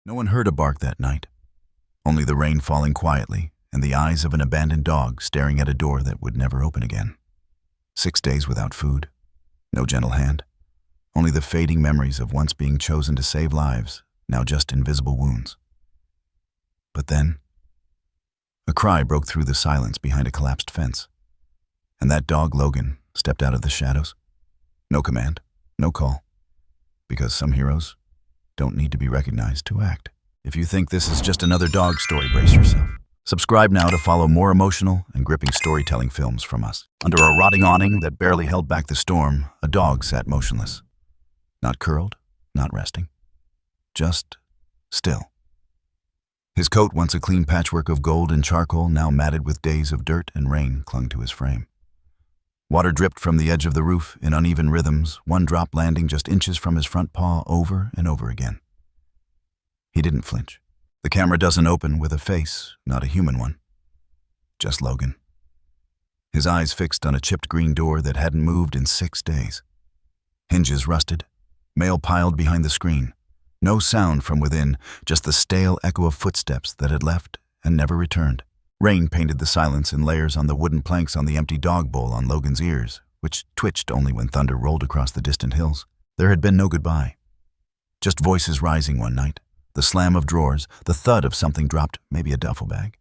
No one heard a bark that night, only the rain falling quietly and the eyes of an abandoned dog staring at a door that would never open again. 6 days without food, no gentle hand, only the fading memories of once being chosen to save lives, now just invisible wounds. But then, a cry broke through the silence behind a collapsed fence, and that dog, Logan, stepped out of the shadows. No command, no call, because some heroes don't need to be recognized to act. If you think this is just another dog story, brace yourself. Subscribe now to follow more emotional and gripping storytelling films from us. Under a rotting awning that barely held back the storm, a dog sat motionless. Not curled, not resting. Just still. His coat, once a clean patchwork of gold and charcoal, now matted with days of dirt and rain, clung to his frame. Water dripped from the edge of the roof in uneven rhythms, one drop landing just inches from his front paw over and over again. He didn't flinch. The camera doesn't open with a face, not a human one. Just Logan. His eyes fixed on a chipped green door that hadn't moved in 6 days. Hinges rusted, mail piled behind the screen. No sound from within, just the stale echo of footsteps that had left and never returned. Rain painted the silence in layers on the wooden planks on the empty dog bowl on Logan's ears, which twitched only when thunder rolled across the distant hills. There had been no goodbye. Just voices rising one night, the slam of drawers, the thud of something dropped, maybe a duffel bag.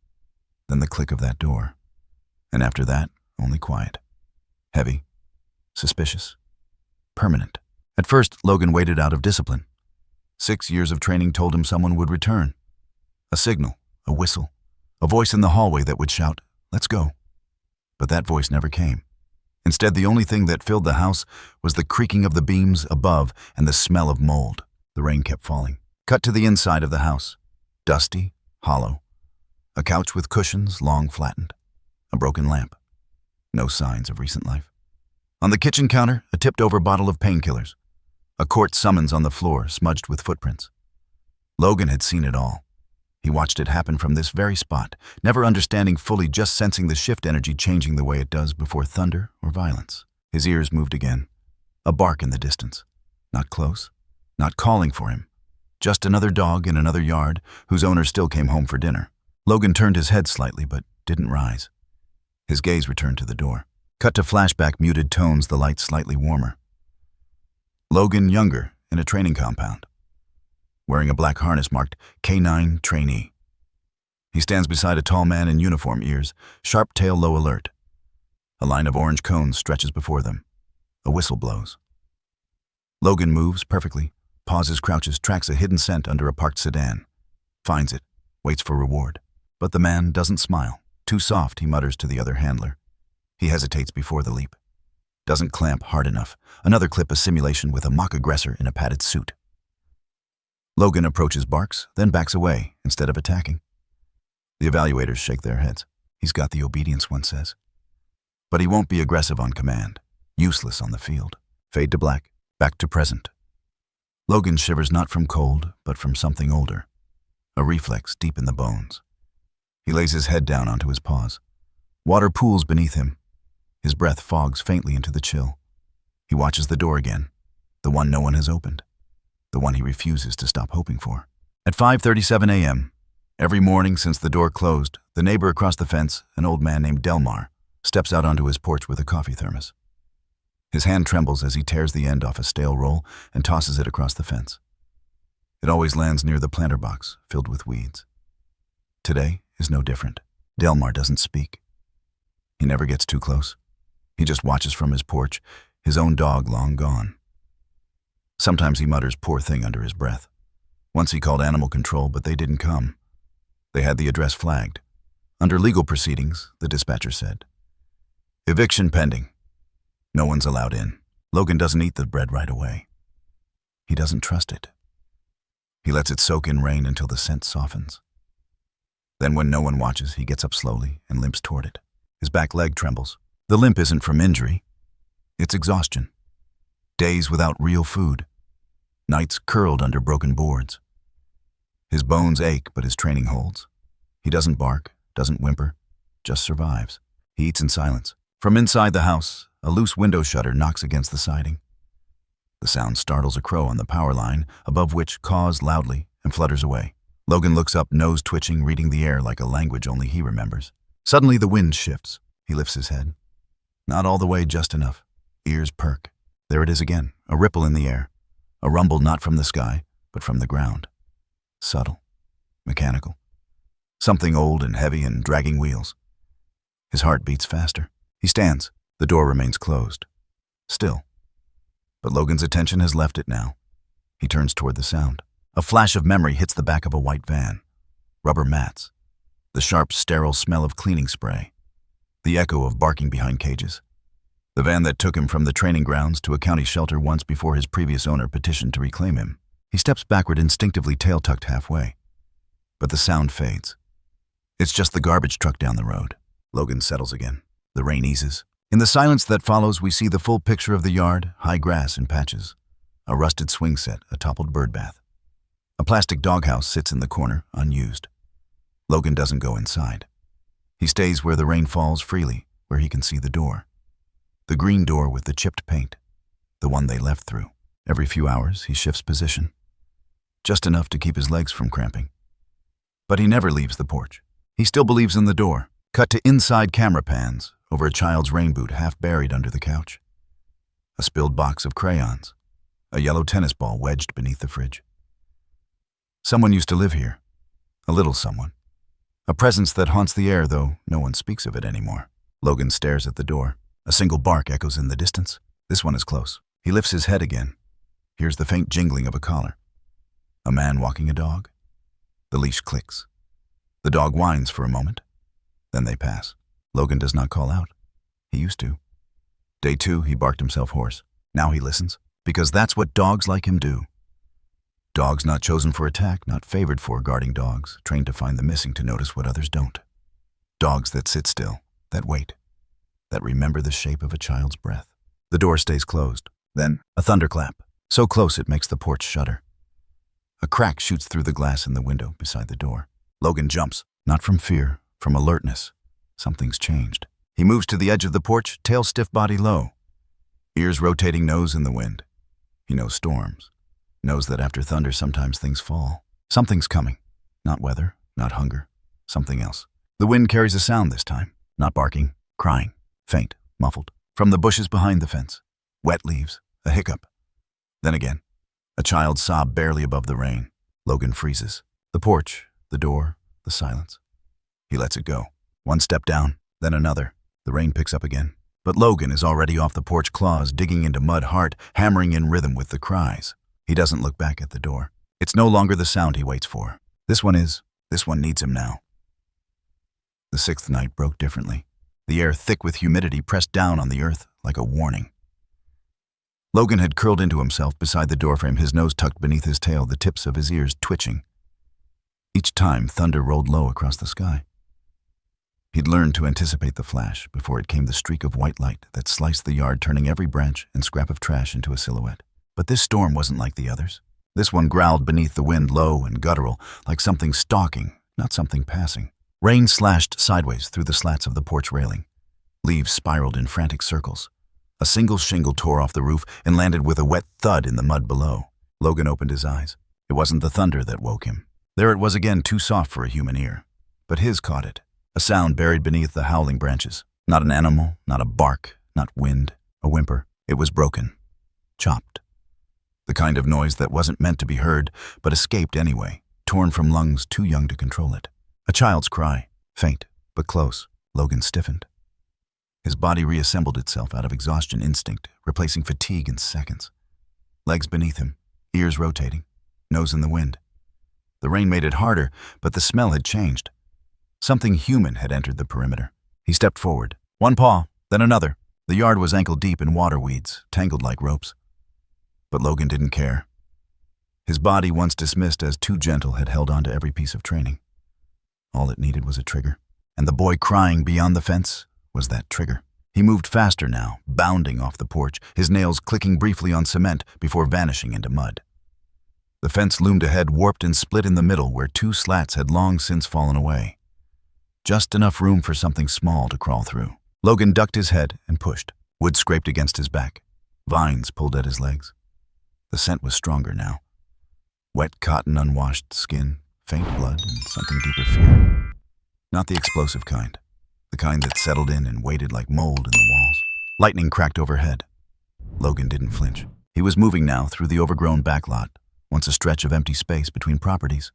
Then the click of that door. And after that, only quiet. Heavy. Suspicious. Permanent. At first, Logan waited out of discipline. 6 years of training told him someone would return. A signal, a whistle, a voice in the hallway that would shout, "Let's go." But that voice never came. Instead, the only thing that filled the house was the creaking of the beams above and the smell of mold. The rain kept falling. Cut to the inside of the house. Dusty, hollow. A couch with cushions, long flattened. A broken lamp. No signs of recent life. On the kitchen counter, a tipped-over bottle of painkillers. A court summons on the floor, smudged with footprints. Logan had seen it all. He watched it happen from this very spot, never understanding fully, just sensing the shift energy changing the way it does before thunder or violence. His ears moved again. A bark in the distance. Not close. Not calling for him. Just another dog in another yard, whose owner still came home for dinner. Logan turned his head slightly, but didn't rise. His gaze returned to the door. Cut to flashback muted tones, the light slightly warmer. Logan, younger, in a training compound. Wearing a black harness marked K9 Trainee. He stands beside a tall man in uniform, ears, sharp tail low alert. A line of orange cones stretches before them. A whistle blows. Logan moves perfectly, pauses, crouches, tracks a hidden scent under a parked sedan. Finds it, waits for reward. But the man doesn't smile. Too soft, he mutters to the other handler. He hesitates before the leap. Doesn't clamp hard enough. Another clip, a simulation with a mock aggressor in a padded suit. Logan approaches, barks, then backs away instead of attacking. The evaluators shake their heads. He's got the obedience, one says. But he won't be aggressive on command. Useless on the field. Fade to black, back to present. Logan shivers not from cold, but from something older. A reflex deep in the bones. He lays his head down onto his paws. Water pools beneath him. His breath fogs faintly into the chill. He watches the door again, the one no one has opened, the one he refuses to stop hoping for. At 5:37 a.m., every morning since the door closed, the neighbor across the fence, an old man named Delmar, steps out onto his porch with a coffee thermos. His hand trembles as he tears the end off a stale roll and tosses it across the fence. It always lands near the planter box, filled with weeds. Today is no different. Delmar doesn't speak. He never gets too close. He just watches from his porch, his own dog long gone. Sometimes he mutters "poor thing" under his breath. Once he called animal control, but they didn't come. They had the address flagged. Under legal proceedings, the dispatcher said. Eviction pending. No one's allowed in. Logan doesn't eat the bread right away. He doesn't trust it. He lets it soak in rain until the scent softens. Then when no one watches, he gets up slowly and limps toward it. His back leg trembles. The limp isn't from injury. It's exhaustion. Days without real food. Nights curled under broken boards. His bones ache, but his training holds. He doesn't bark, doesn't whimper, just survives. He eats in silence. From inside the house, a loose window shutter knocks against the siding. The sound startles a crow on the power line, above which caws loudly and flutters away. Logan looks up, nose twitching, reading the air like a language only he remembers. Suddenly the wind shifts. He lifts his head. Not all the way, just enough. Ears perk. There it is again, a ripple in the air. A rumble not from the sky, but from the ground. Subtle. Mechanical. Something old and heavy and dragging wheels. His heart beats faster. He stands. The door remains closed. Still. But Logan's attention has left it now. He turns toward the sound. A flash of memory hits the back of a white van. Rubber mats. The sharp, sterile smell of cleaning spray. The echo of barking behind cages. The van that took him from the training grounds to a county shelter once before his previous owner petitioned to reclaim him. He steps backward, instinctively, tail tucked halfway. But the sound fades. It's just the garbage truck down the road. Logan settles again. The rain eases. In the silence that follows, we see the full picture of the yard, high grass in patches. A rusted swing set, a toppled bird bath. A plastic doghouse sits in the corner, unused. Logan doesn't go inside. He stays where the rain falls freely, where he can see the door. The green door with the chipped paint. The one they left through. Every few hours, he shifts position. Just enough to keep his legs from cramping. But he never leaves the porch. He still believes in the door. Cut to inside camera pans, over a child's rain boot half buried under the couch. A spilled box of crayons. A yellow tennis ball wedged beneath the fridge. Someone used to live here. A little someone. A presence that haunts the air, though no one speaks of it anymore. Logan stares at the door. A single bark echoes in the distance. This one is close. He lifts his head again. Hears the faint jingling of a collar. A man walking a dog. The leash clicks. The dog whines for a moment. Then they pass. Logan does not call out. He used to. Day 2, he barked himself hoarse. Now he listens, because that's what dogs like him do. Dogs not chosen for attack, not favored for guarding dogs, trained to find the missing, to notice what others don't. Dogs that sit still, that wait, that remember the shape of a child's breath. The door stays closed. Then, a thunderclap, so close it makes the porch shudder. A crack shoots through the glass in the window beside the door. Logan jumps, not from fear, from alertness. Something's changed. He moves to the edge of the porch, tail stiff, body low. Ears rotating, nose in the wind. He knows storms. Knows that after thunder sometimes things fall. Something's coming. Not weather, not hunger. Something else. The wind carries a sound this time. Not barking, crying. Faint, muffled. From the bushes behind the fence. Wet leaves. A hiccup. Then again. A child's sob barely above the rain. Logan freezes. The porch, the door, the silence. He lets it go. One step down, then another. The rain picks up again. But Logan is already off the porch, claws digging into mud, heart hammering in rhythm with the cries. He doesn't look back at the door. It's no longer the sound he waits for. This one is. This one needs him now. The 6th night broke differently. The air thick with humidity pressed down on the earth like a warning. Logan had curled into himself beside the doorframe, his nose tucked beneath his tail, the tips of his ears twitching. Each time, thunder rolled low across the sky. He'd learned to anticipate the flash before it came, the streak of white light that sliced the yard, turning every branch and scrap of trash into a silhouette. But this storm wasn't like the others. This one growled beneath the wind, low and guttural, like something stalking, not something passing. Rain slashed sideways through the slats of the porch railing. Leaves spiraled in frantic circles. A single shingle tore off the roof and landed with a wet thud in the mud below. Logan opened his eyes. It wasn't the thunder that woke him. There it was again, too soft for a human ear. But his caught it. A sound buried beneath the howling branches. Not an animal, not a bark, not wind, a whimper. It was broken. Chopped. The kind of noise that wasn't meant to be heard, but escaped anyway, torn from lungs too young to control it. A child's cry, faint, but close. Logan stiffened. His body reassembled itself out of exhaustion instinct, replacing fatigue in seconds. Legs beneath him, ears rotating, nose in the wind. The rain made it harder, but the smell had changed. Something human had entered the perimeter. He stepped forward. One paw, then another. The yard was ankle-deep in water weeds, tangled like ropes. But Logan didn't care. His body, once dismissed as too gentle, had held on to every piece of training. All it needed was a trigger. And the boy crying beyond the fence was that trigger. He moved faster now, bounding off the porch, his nails clicking briefly on cement before vanishing into mud. The fence loomed ahead, warped and split in the middle where 2 slats had long since fallen away. Just enough room for something small to crawl through. Logan ducked his head and pushed. Wood scraped against his back. Vines pulled at his legs. The scent was stronger now. Wet cotton, unwashed skin, faint blood, and something deeper fear. Not the explosive kind. The kind that settled in and waited like mold in the walls. Lightning cracked overhead. Logan didn't flinch. He was moving now through the overgrown backlot, once a stretch of empty space between properties.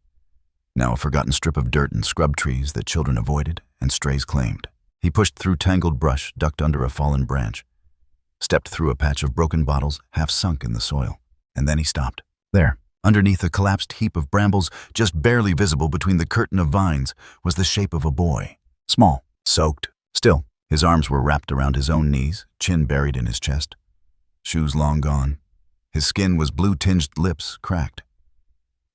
Now a forgotten strip of dirt and scrub trees that children avoided and strays claimed. He pushed through tangled brush, ducked under a fallen branch, stepped through a patch of broken bottles half sunk in the soil, and then he stopped. There, underneath a collapsed heap of brambles, just barely visible between the curtain of vines, was the shape of a boy. Small, soaked, still. His arms were wrapped around his own knees, chin buried in his chest. Shoes long gone. His skin was blue-tinged, lips cracked.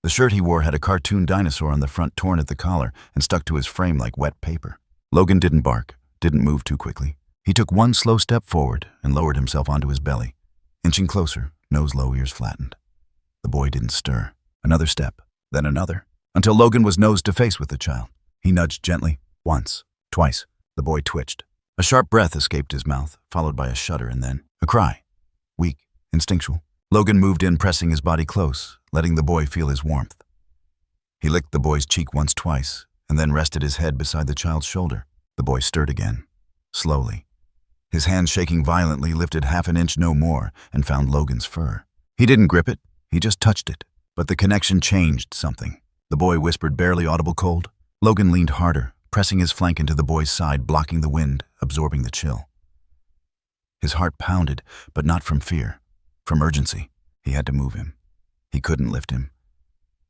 The shirt he wore had a cartoon dinosaur on the front torn at the collar and stuck to his frame like wet paper. Logan didn't bark, didn't move too quickly. He took one slow step forward and lowered himself onto his belly, inching closer, nose low, ears flattened. The boy didn't stir. Another step, then another, until Logan was nose to face with the child. He nudged gently, once, twice. The boy twitched. A sharp breath escaped his mouth, followed by a shudder and then a cry. Weak, instinctual. Logan moved in, pressing his body close, letting the boy feel his warmth. He licked the boy's cheek once, twice, and then rested his head beside the child's shoulder. The boy stirred again, slowly. His hand, shaking violently, lifted half an inch, no more, and found Logan's fur. He didn't grip it, he just touched it. But the connection changed something. The boy whispered, barely audible, cold. Logan leaned harder, pressing his flank into the boy's side, blocking the wind, absorbing the chill. His heart pounded, but not from fear, from urgency. He had to move him. He couldn't lift him.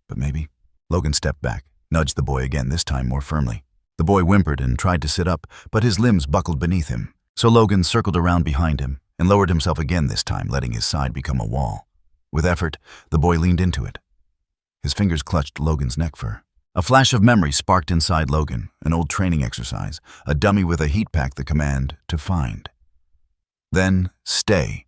But maybe. Logan stepped back, nudged the boy again, this time more firmly. The boy whimpered and tried to sit up, but his limbs buckled beneath him. So Logan circled around behind him and lowered himself again, this time letting his side become a wall. With effort, the boy leaned into it. His fingers clutched Logan's neck fur. A flash of memory sparked inside Logan, an old training exercise, a dummy with a heat pack, the command to find. Then stay.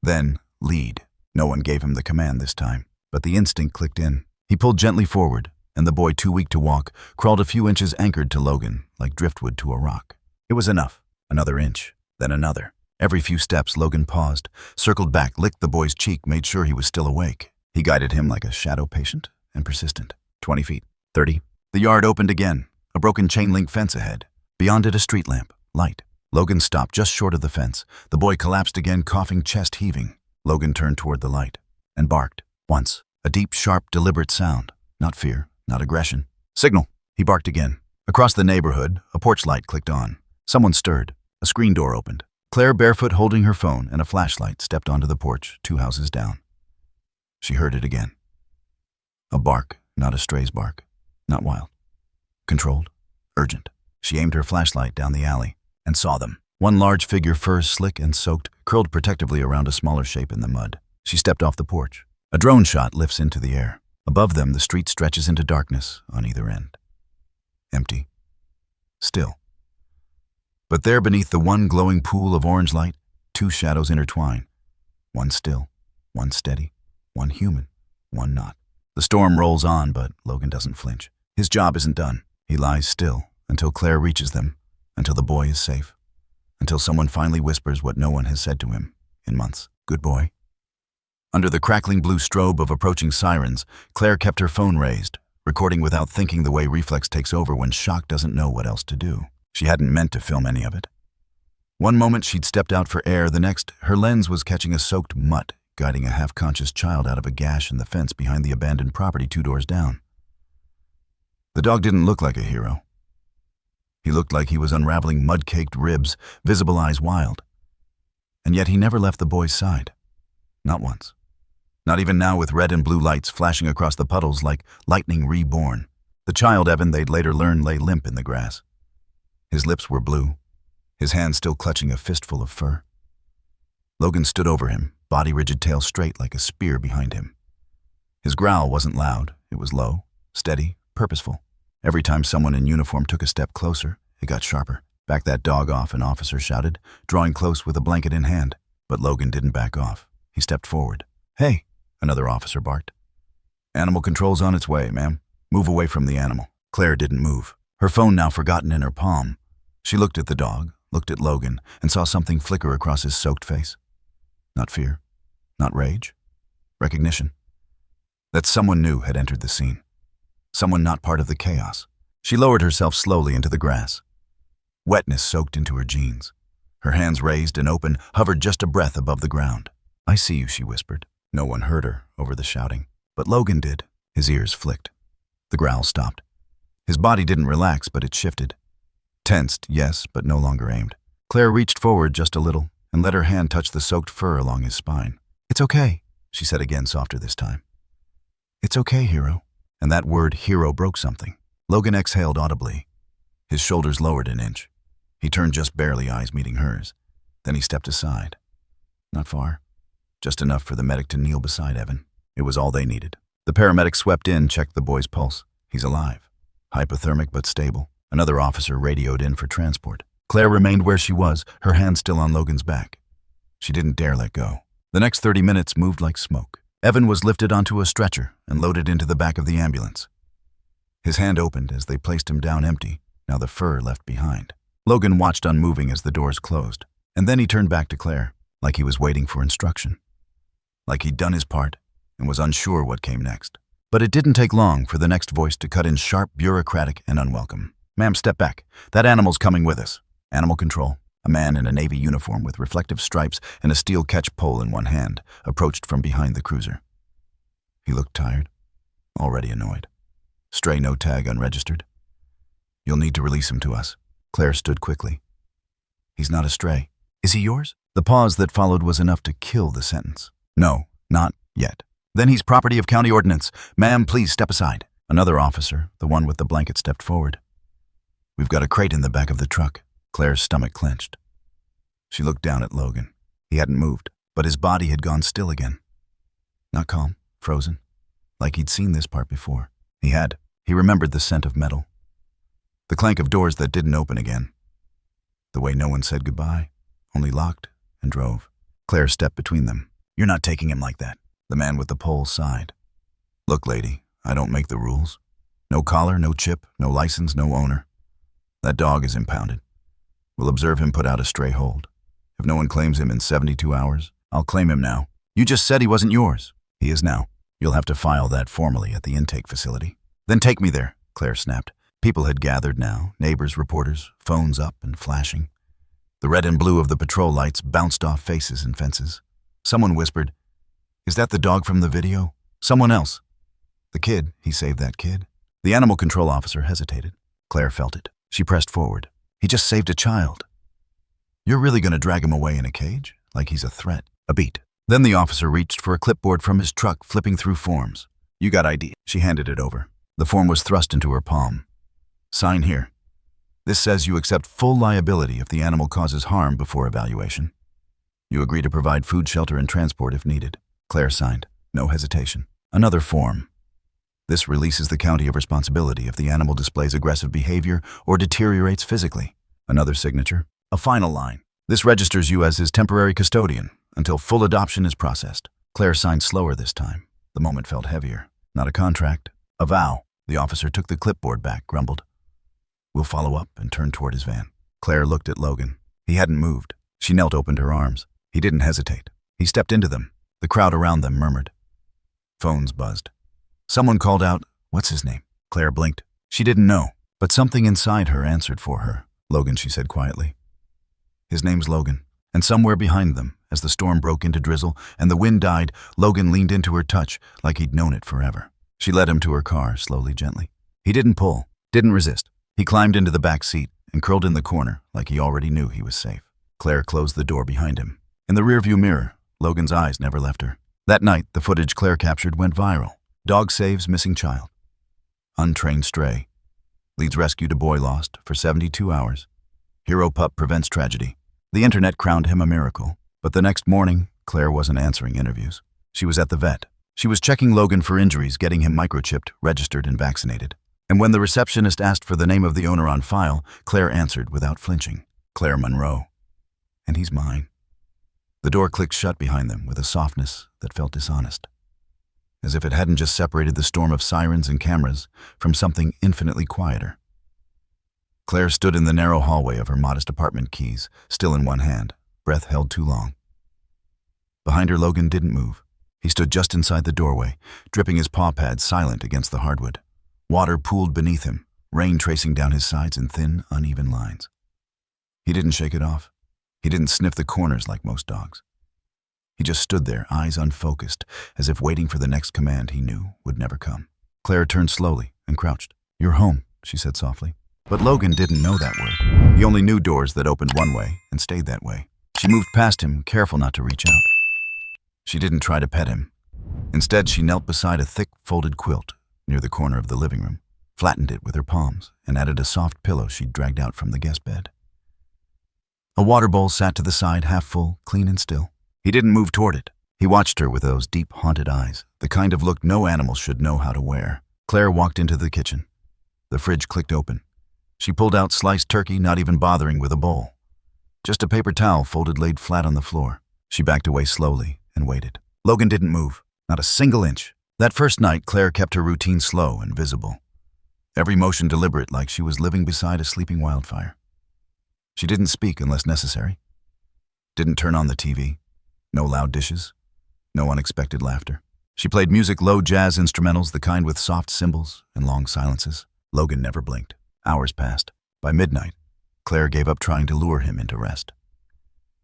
Then lead. No one gave him the command this time, but the instinct clicked in. He pulled gently forward, and the boy, too weak to walk, crawled a few inches, anchored to Logan, like driftwood to a rock. It was enough. Another inch, then another. Every few steps, Logan paused, circled back, licked the boy's cheek, made sure he was still awake. He guided him like a shadow, patient and persistent. 20 feet, 30. The yard opened again, a broken chain-link fence ahead. Beyond it, a street lamp, light. Logan stopped just short of the fence. The boy collapsed again, coughing, chest heaving. Logan turned toward the light and barked. Once, a deep, sharp, deliberate sound. Not fear, not aggression. Signal, he barked again. Across the neighborhood, a porch light clicked on. Someone stirred. A screen door opened. Claire, barefoot, holding her phone and a flashlight, stepped onto the porch, 2 houses down. She heard it again. A bark, not a stray's bark. Not wild. Controlled. Urgent. She aimed her flashlight down the alley and saw them. One large figure, fur slick and soaked, curled protectively around a smaller shape in the mud. She stepped off the porch. A drone shot lifts into the air. Above them, the street stretches into darkness on either end. Empty. Still. But there, beneath the one glowing pool of orange light, 2 shadows intertwine. One still, one steady, one human, one not. The storm rolls on, but Logan doesn't flinch. His job isn't done. He lies still until Claire reaches them, until the boy is safe, until someone finally whispers what no one has said to him in months. Good boy. Under the crackling blue strobe of approaching sirens, Claire kept her phone raised, recording without thinking, the way reflex takes over when shock doesn't know what else to do. She hadn't meant to film any of it. One moment she'd stepped out for air, the next her lens was catching a soaked mutt guiding a half-conscious child out of a gash in the fence behind the abandoned property 2 doors down. The dog didn't look like a hero. He looked like he was unraveling mud-caked ribs, visible eyes wild. And yet he never left the boy's side. Not once. Not even now, with red and blue lights flashing across the puddles like lightning reborn. The child, Evan, they'd later learn, lay limp in the grass. His lips were blue, his hand still clutching a fistful of fur. Logan stood over him, body rigid, tail straight like a spear behind him. His growl wasn't loud, it was low, steady, purposeful. Every time someone in uniform took a step closer, it got sharper. Back that dog off, an officer shouted, drawing close with a blanket in hand. But Logan didn't back off. He stepped forward. Hey, another officer barked. Animal control's on its way, ma'am. Move away from the animal. Claire didn't move. Her phone now forgotten in her palm. She looked at the dog, looked at Logan, and saw something flicker across his soaked face. Not fear, not rage, recognition. that someone new had entered the scene. Someone not part of the chaos. She lowered herself slowly into the grass. Wetness soaked into her jeans. Her hands raised and open, hovered just a breath above the ground. "I see you," she whispered. No one heard her over the shouting, but Logan did. His ears flicked. The growl stopped. His body didn't relax, but it shifted. Tensed, yes, but no longer aimed. Claire reached forward just a little and let her hand touch the soaked fur along his spine. "It's okay," she said again, softer this time. "It's okay, hero." And that word hero broke something. Logan exhaled audibly. His shoulders lowered an inch. He turned just barely, eyes meeting hers. Then he stepped aside. Not far. Just enough for the medic to kneel beside Evan. It was all they needed. The paramedic swept in, checked the boy's pulse. He's alive. Hypothermic but stable. Another officer radioed in for transport. Claire remained where she was, her hand still on Logan's back. She didn't dare let go. The next 30 minutes moved like smoke. Evan was lifted onto a stretcher and loaded into the back of the ambulance. His hand opened as they placed him down empty, now the fur left behind. Logan watched unmoving as the doors closed, and then he turned back to Claire, like he was waiting for instruction. Like he'd done his part and was unsure what came next. But it didn't take long for the next voice to cut in sharp, bureaucratic, and unwelcome. "Ma'am, step back. That animal's coming with us." Animal control. A man in a Navy uniform with reflective stripes and a steel catch pole in one hand approached from behind the cruiser. He looked tired, already annoyed. "Stray, no tag, unregistered. You'll need to release him to us." Claire stood quickly. "He's not a stray. Is he yours?" The pause that followed was enough to kill the sentence. "No, not yet." "Then he's property of county ordinance. Ma'am, please step aside." Another officer, the one with the blanket, stepped forward. "We've got a crate in the back of the truck." Claire's stomach clenched. She looked down at Logan. He hadn't moved, but his body had gone still again. Not calm, frozen, like he'd seen this part before. He had. He remembered the scent of metal. The clank of doors that didn't open again. The way no one said goodbye, only locked and drove. Claire stepped between them. "You're not taking him like that." The man with the pole sighed. "Look, lady, I don't make the rules. No collar, no chip, no license, no owner. That dog is impounded. We'll observe him put out a stray hold. If no one claims him in 72 hours, I'll claim him now." "You just said he wasn't yours." "He is now. You'll have to file that formally at the intake facility." "Then take me there," Claire snapped. People had gathered now, neighbors, reporters, phones up and flashing. The red and blue of the patrol lights bounced off faces and fences. Someone whispered, "Is that the dog from the video?" Someone else. "The kid, he saved that kid." The animal control officer hesitated. Claire felt it. She pressed forward. "He just saved a child. You're really going to drag him away in a cage? Like he's a threat." A beat. Then the officer reached for a clipboard from his truck, flipping through forms. "You got ID." She handed it over. The form was thrust into her palm. "Sign here. This says you accept full liability if the animal causes harm before evaluation. You agree to provide food, shelter, and transport if needed." Claire signed. No hesitation. Another form. "This releases the county of responsibility if the animal displays aggressive behavior or deteriorates physically." Another signature. A final line. "This registers you as his temporary custodian until full adoption is processed." Claire signed slower this time. The moment felt heavier. Not a contract, a vow. The officer took the clipboard back, grumbled, "We'll follow up," and turned toward his van. Claire looked at Logan. He hadn't moved. She knelt, opened her arms. He didn't hesitate. He stepped into them. The crowd around them murmured. Phones buzzed. Someone called out, "What's his name?" Claire blinked. She didn't know, but something inside her answered for her. "Logan," she said quietly. "His name's Logan." And somewhere behind them, as the storm broke into drizzle and the wind died, Logan leaned into her touch like he'd known it forever. She led him to her car, slowly, gently. He didn't pull, didn't resist. He climbed into the back seat and curled in the corner like he already knew he was safe. Claire closed the door behind him. In the rearview mirror, Logan's eyes never left her. That night, the footage Claire captured went viral. Dog saves missing child. Untrained stray. Leads rescue to boy lost for 72 hours. Hero pup prevents tragedy. The internet crowned him a miracle. But the next morning, Claire wasn't answering interviews. She was at the vet. She was checking Logan for injuries, getting him microchipped, registered, and vaccinated. And when the receptionist asked for the name of the owner on file, Claire answered without flinching. Claire Monroe. And he's mine. The door clicked shut behind them with a softness that felt dishonest. As if it hadn't just separated the storm of sirens and cameras from something infinitely quieter. Claire stood in the narrow hallway of her modest apartment, keys still in one hand, breath held too long. Behind her, Logan didn't move. He stood just inside the doorway, dripping his paw pads silent against the hardwood. Water pooled beneath him, rain tracing down his sides in thin, uneven lines. He didn't shake it off. He didn't sniff the corners like most dogs. He just stood there, eyes unfocused, as if waiting for the next command he knew would never come. Claire turned slowly and crouched. "You're home," she said softly. But Logan didn't know that word. He only knew doors that opened one way and stayed that way. She moved past him, careful not to reach out. She didn't try to pet him. Instead, she knelt beside a thick, folded quilt near the corner of the living room, flattened it with her palms, and added a soft pillow she'd dragged out from the guest bed. A water bowl sat to the side, half full, clean and still. He didn't move toward it. He watched her with those deep, haunted eyes, the kind of look no animal should know how to wear. Claire walked into the kitchen. The fridge clicked open. She pulled out sliced turkey, not even bothering with a bowl. Just a paper towel folded laid flat on the floor. She backed away slowly and waited. Logan didn't move, not a single inch. That first night, Claire kept her routine slow and visible. Every motion deliberate, like she was living beside a sleeping wildfire. She didn't speak unless necessary. Didn't turn on the TV. No loud dishes. No unexpected laughter. She played music, low jazz instrumentals, the kind with soft cymbals and long silences. Logan never blinked. Hours passed. By midnight, Claire gave up trying to lure him into rest.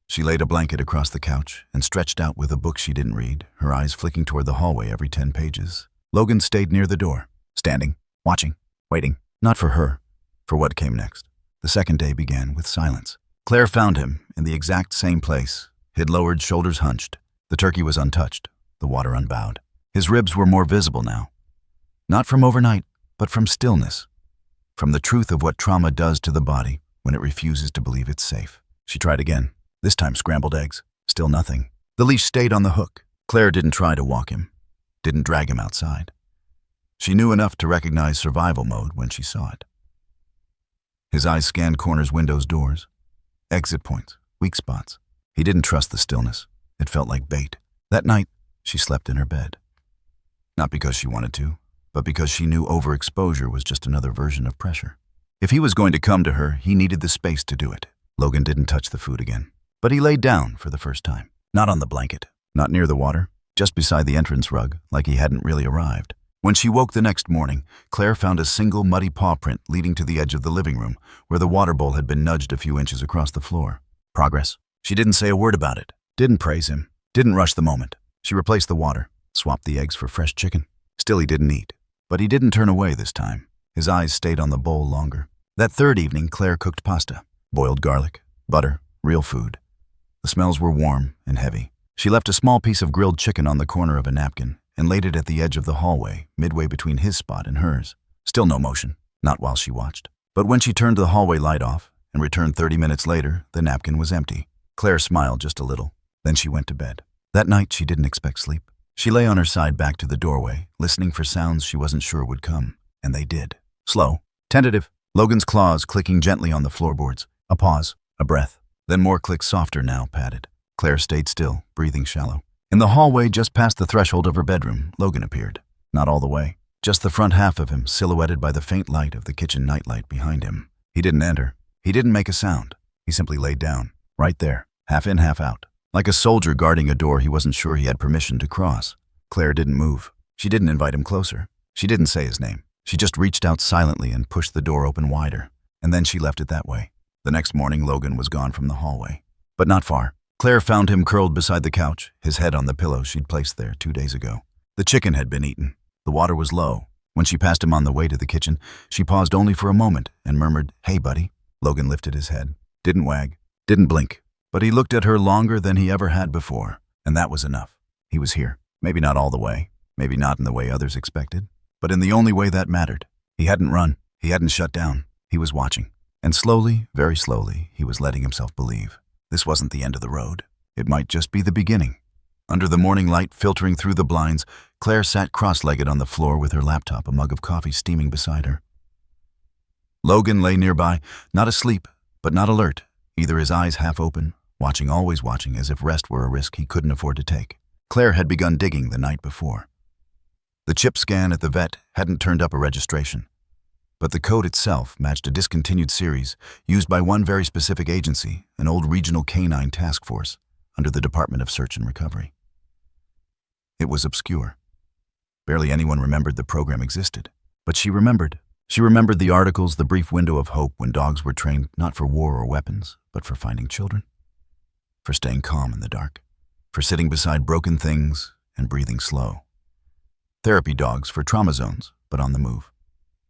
She laid a blanket across the couch and stretched out with a book she didn't read, her eyes flicking toward the hallway every 10 pages. Logan stayed near the door, standing, watching, waiting. Not for her, for what came next. The second day began with silence. Claire found him in the exact same place, head lowered, shoulders hunched. The turkey was untouched, the water unbowed. His ribs were more visible now. Not from overnight, but from stillness. From the truth of what trauma does to the body when it refuses to believe it's safe. She tried again, this time scrambled eggs. Still nothing. The leash stayed on the hook. Claire didn't try to walk him, didn't drag him outside. She knew enough to recognize survival mode when she saw it. His eyes scanned corners, windows, doors, exit points, weak spots. He didn't trust the stillness. It felt like bait. That night, she slept in her bed. Not because she wanted to, but because she knew overexposure was just another version of pressure. If he was going to come to her, he needed the space to do it. Logan didn't touch the food again, but he laid down for the first time. Not on the blanket, not near the water, just beside the entrance rug, like he hadn't really arrived. When she woke the next morning, Claire found a single muddy paw print leading to the edge of the living room, where the water bowl had been nudged a few inches across the floor. Progress. She didn't say a word about it, didn't praise him, didn't rush the moment. She replaced the water, swapped the eggs for fresh chicken. Still he didn't eat, but he didn't turn away this time. His eyes stayed on the bowl longer. That third evening, Claire cooked pasta, boiled garlic, butter, real food. The smells were warm and heavy. She left a small piece of grilled chicken on the corner of a napkin and laid it at the edge of the hallway, midway between his spot and hers. Still no motion, not while she watched. But when she turned the hallway light off and returned 30 minutes later, the napkin was empty. Claire smiled just a little. Then she went to bed. That night, she didn't expect sleep. She lay on her side back to the doorway, listening for sounds she wasn't sure would come. And they did. Slow, tentative. Logan's claws clicking gently on the floorboards. A pause, a breath. Then more clicks, softer now, padded. Claire stayed still, breathing shallow. In the hallway, just past the threshold of her bedroom, Logan appeared. Not all the way. Just the front half of him, silhouetted by the faint light of the kitchen nightlight behind him. He didn't enter. He didn't make a sound. He simply laid down, right there, half in, half out. Like a soldier guarding a door he wasn't sure he had permission to cross. Claire didn't move. She didn't invite him closer. She didn't say his name. She just reached out silently and pushed the door open wider. And then she left it that way. The next morning, Logan was gone from the hallway. But not far. Claire found him curled beside the couch, his head on the pillow she'd placed there 2 days ago. The chicken had been eaten. The water was low. When she passed him on the way to the kitchen, she paused only for a moment and murmured, "Hey, buddy." Logan lifted his head. Didn't wag. Didn't blink. But he looked at her longer than he ever had before. And that was enough. He was here. Maybe not all the way. Maybe not in the way others expected. But in the only way that mattered. He hadn't run. He hadn't shut down. He was watching. And slowly, very slowly, he was letting himself believe. This wasn't the end of the road. It might just be the beginning. Under the morning light filtering through the blinds, Claire sat cross-legged on the floor with her laptop, a mug of coffee steaming beside her. Logan lay nearby, not asleep, but not alert, either his eyes half open, watching, always watching, as if rest were a risk he couldn't afford to take. Claire had begun digging the night before. The chip scan at the vet hadn't turned up a registration, but the code itself matched a discontinued series used by one very specific agency, an old regional canine task force under the Department of Search and Recovery. It was obscure. Barely anyone remembered the program existed. But she remembered. She remembered the articles, the brief window of hope when dogs were trained not for war or weapons, but for finding children, for staying calm in the dark, for sitting beside broken things and breathing slow. Therapy dogs for trauma zones, but on the move.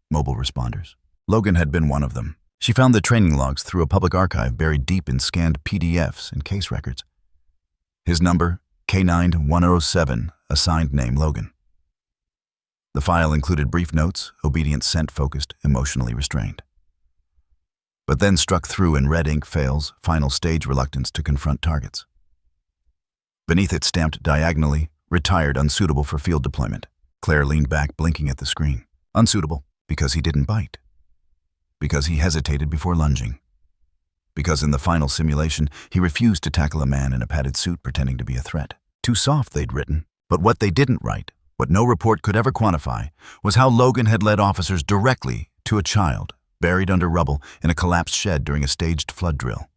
Mobile responders. Logan had been one of them. She found the training logs through a public archive buried deep in scanned PDFs and case records. His number, K9107, assigned name Logan. The file included brief notes, obedience scent-focused, emotionally restrained. But then struck through in red ink fails, final stage reluctance to confront targets. Beneath it stamped diagonally, retired, unsuitable for field deployment. Claire leaned back, blinking at the screen. Unsuitable because he didn't bite. Because he hesitated before lunging. Because in the final simulation, he refused to tackle a man in a padded suit pretending to be a threat. Too soft, they'd written. But what they didn't write, what no report could ever quantify, was how Logan had led officers directly to a child buried under rubble in a collapsed shed during a staged flood drill.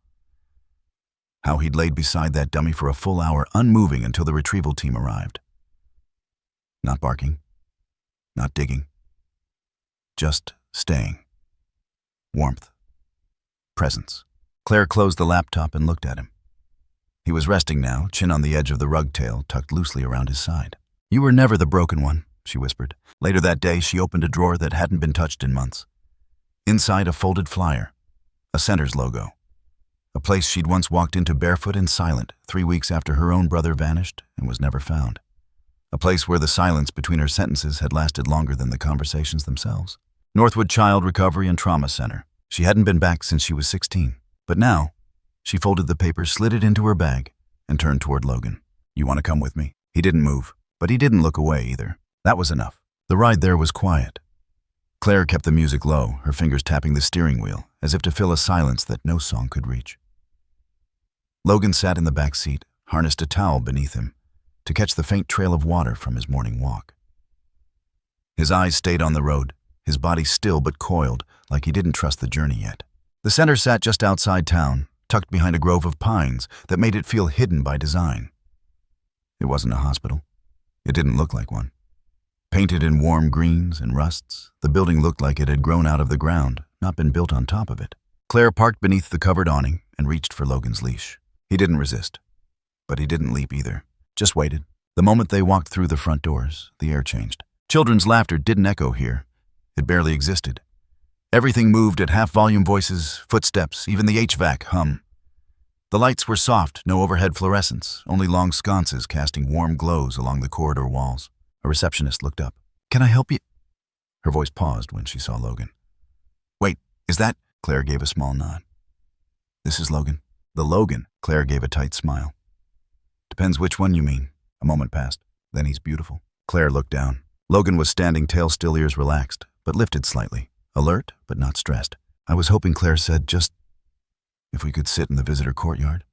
How he'd laid beside that dummy for a full hour, unmoving until the retrieval team arrived. Not barking, not digging, just staying. Warmth. Presence. Claire closed the laptop and looked at him. He was resting now, chin on the edge of the rug tail tucked loosely around his side. "You were never the broken one," she whispered. Later that day, she opened a drawer that hadn't been touched in months. Inside, a folded flyer, a Center's logo, a place she'd once walked into barefoot and silent 3 weeks after her own brother vanished and was never found. A place where the silence between her sentences had lasted longer than the conversations themselves. Northwood Child Recovery and Trauma Center. She hadn't been back since she was 16. But now, she folded the paper, slid it into her bag, and turned toward Logan. "You want to come with me?" He didn't move, but he didn't look away either. That was enough. The ride there was quiet. Claire kept the music low, her fingers tapping the steering wheel, as if to fill a silence that no song could reach. Logan sat in the back seat, harnessed a towel beneath him, to catch the faint trail of water from his morning walk. His eyes stayed on the road, his body still but coiled, like he didn't trust the journey yet. The Center sat just outside town, tucked behind a grove of pines that made it feel hidden by design. It wasn't a hospital. It didn't look like one. Painted in warm greens and rusts, the building looked like it had grown out of the ground, not been built on top of it. Claire parked beneath the covered awning and reached for Logan's leash. He didn't resist, but he didn't leap either. Just waited. The moment they walked through the front doors, the air changed. Children's laughter didn't echo here. It barely existed. Everything moved at half-volume, voices, footsteps, even the HVAC hum. The lights were soft, no overhead fluorescence, only long sconces casting warm glows along the corridor walls. A receptionist looked up. "Can I help you?" Her voice paused when she saw Logan. "Wait, is that?" Claire gave a small nod. "This is Logan." "The Logan," Claire gave a tight smile. "Depends which one you mean." A moment passed. "Then he's beautiful." Claire looked down. Logan was standing, tail still, ears relaxed, but lifted slightly. Alert, but not stressed. "I was hoping," Claire said, "just if we could sit in the visitor courtyard.